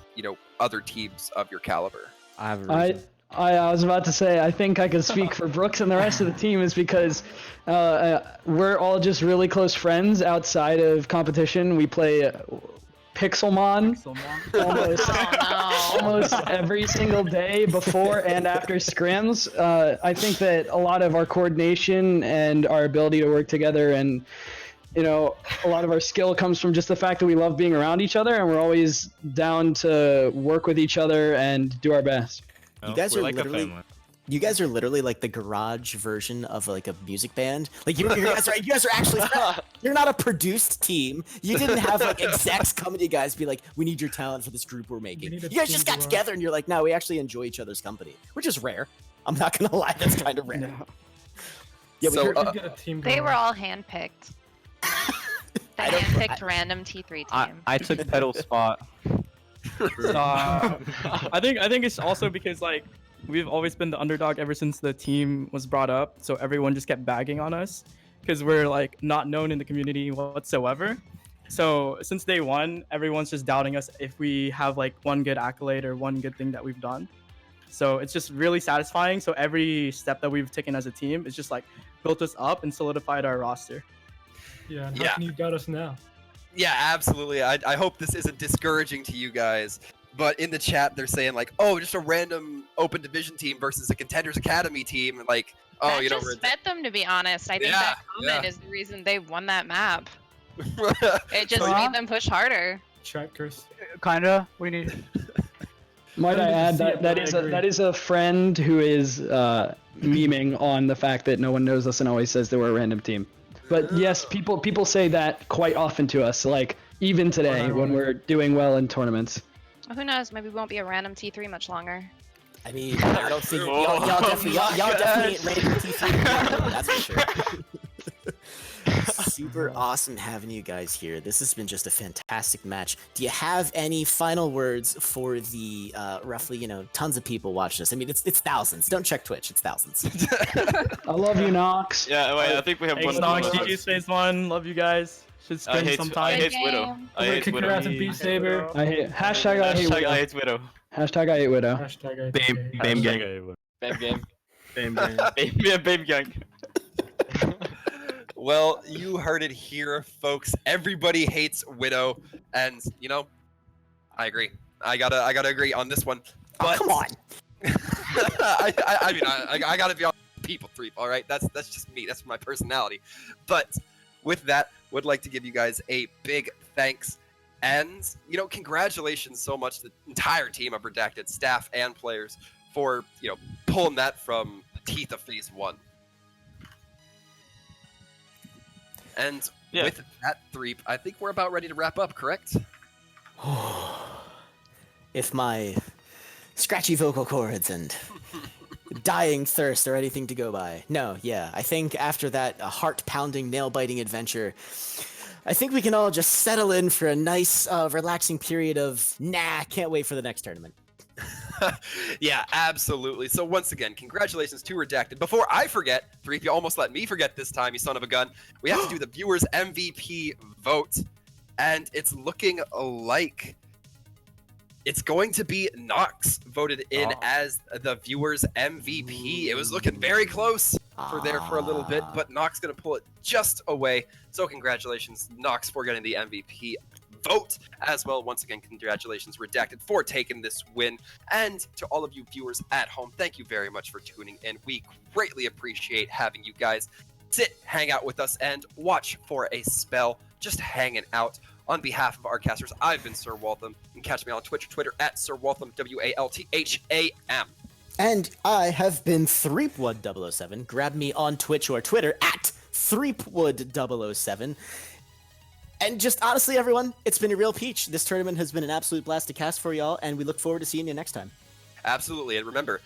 other teams of your caliber? I have a reason. I was about to say, I think I could speak for Brooks and the rest of the team is because we're all just really close friends outside of competition. We play Pixelmon almost every single day before and after scrims. I think that a lot of our coordination and our ability to work together and a lot of our skill comes from just the fact that we love being around each other and we're always down to work with each other and do our best. You guys are literally like the garage version of like a music band. Like you guys are actually you're not a produced team. You didn't have like execs coming to you guys be like, we need your talent for this group we're making. You guys just got together and you're like, no, we actually enjoy each other's company, which is rare. I'm not gonna lie, that's kind of rare. No. Yeah, So, but They were all handpicked. The handpicked random T3 team. I took Pedal's spot. I think it's also because like we've always been the underdog ever since the team was brought up, so everyone just kept bagging on us because we're like not known in the community whatsoever. So since day one, everyone's just doubting us if we have like one good accolade or one good thing that we've done. So it's just really satisfying. So every step that we've taken as a team is just like built us up and solidified our roster. Yeah, and how can you doubt us now? Yeah, absolutely. I hope this isn't discouraging to you guys, but in the chat they're saying like, oh, just a random Open Division team versus a Contenders Academy team, and like, oh, that just fed them, to be honest. I think that comment is the reason they won that map. It just made them push harder. Trackers. Kinda. We need. Might I add that is a friend who is memeing on the fact that no one knows us and always says that we're a random team. But yes, people say that quite often to us, like even today when we're doing well in tournaments. Well, who knows? Maybe we won't be a random T3 much longer. I mean, I don't think y'all definitely ain't ready for T3. That's for sure. Super awesome having you guys here. This has been just a fantastic match. Do you have any final words for the roughly, tons of people watching this? I mean, it's thousands. Don't check Twitch. It's thousands. I love you, Nox. Yeah, wait, I think we have one. Nox, GG Space One. Love you guys. Should spend some time. I hate Widow. I hate Widow. Congrats and Beat Saber. I hate hashtag I hate Widow. I hate Widow. Hashtag I hate Widow. Hashtag Bam gang. Bam game. Bam gang. Yeah, Bam gang. Well, you heard it here, folks. Everybody hates Widow, and I agree. I gotta agree on this one. But come on. I mean, I gotta be on people three. All right, that's just me. That's my personality. But with that, would like to give you guys a big thanks, and congratulations so much to the entire team of Redacted staff and players for pulling that from the teeth of Phase 1. And with that, Threep, I think we're about ready to wrap up, correct? If my scratchy vocal cords and dying thirst are anything to go by. No, yeah, I think after that heart-pounding, nail-biting adventure, I think we can all just settle in for a nice, relaxing period of, can't wait for the next tournament. Yeah, absolutely. So once again, congratulations to Redacted. Before I forget, 3, you almost let me forget this time, you son of a gun. We have to do the viewers MVP vote, and it's looking like it's going to be Nox voted in as the viewers MVP. It was looking very close for a little bit, but Nox going to pull it just away. So congratulations, Nox, for getting the MVP vote as well. Once again, congratulations, Redacted, for taking this win. And to all of you viewers at home, thank you very much for tuning in. We greatly appreciate having you guys sit, hang out with us, and watch for a spell, just hanging out. On behalf of our casters, I've been Sir Waltham. You can catch me on Twitter at Sir Waltham, WALTHAM. And I have been Threepwood007. Grab me on Twitch or Twitter at Threepwood007. And just honestly, everyone, it's been a real peach. This tournament has been an absolute blast to cast for y'all, and we look forward to seeing you next time. Absolutely, and remember,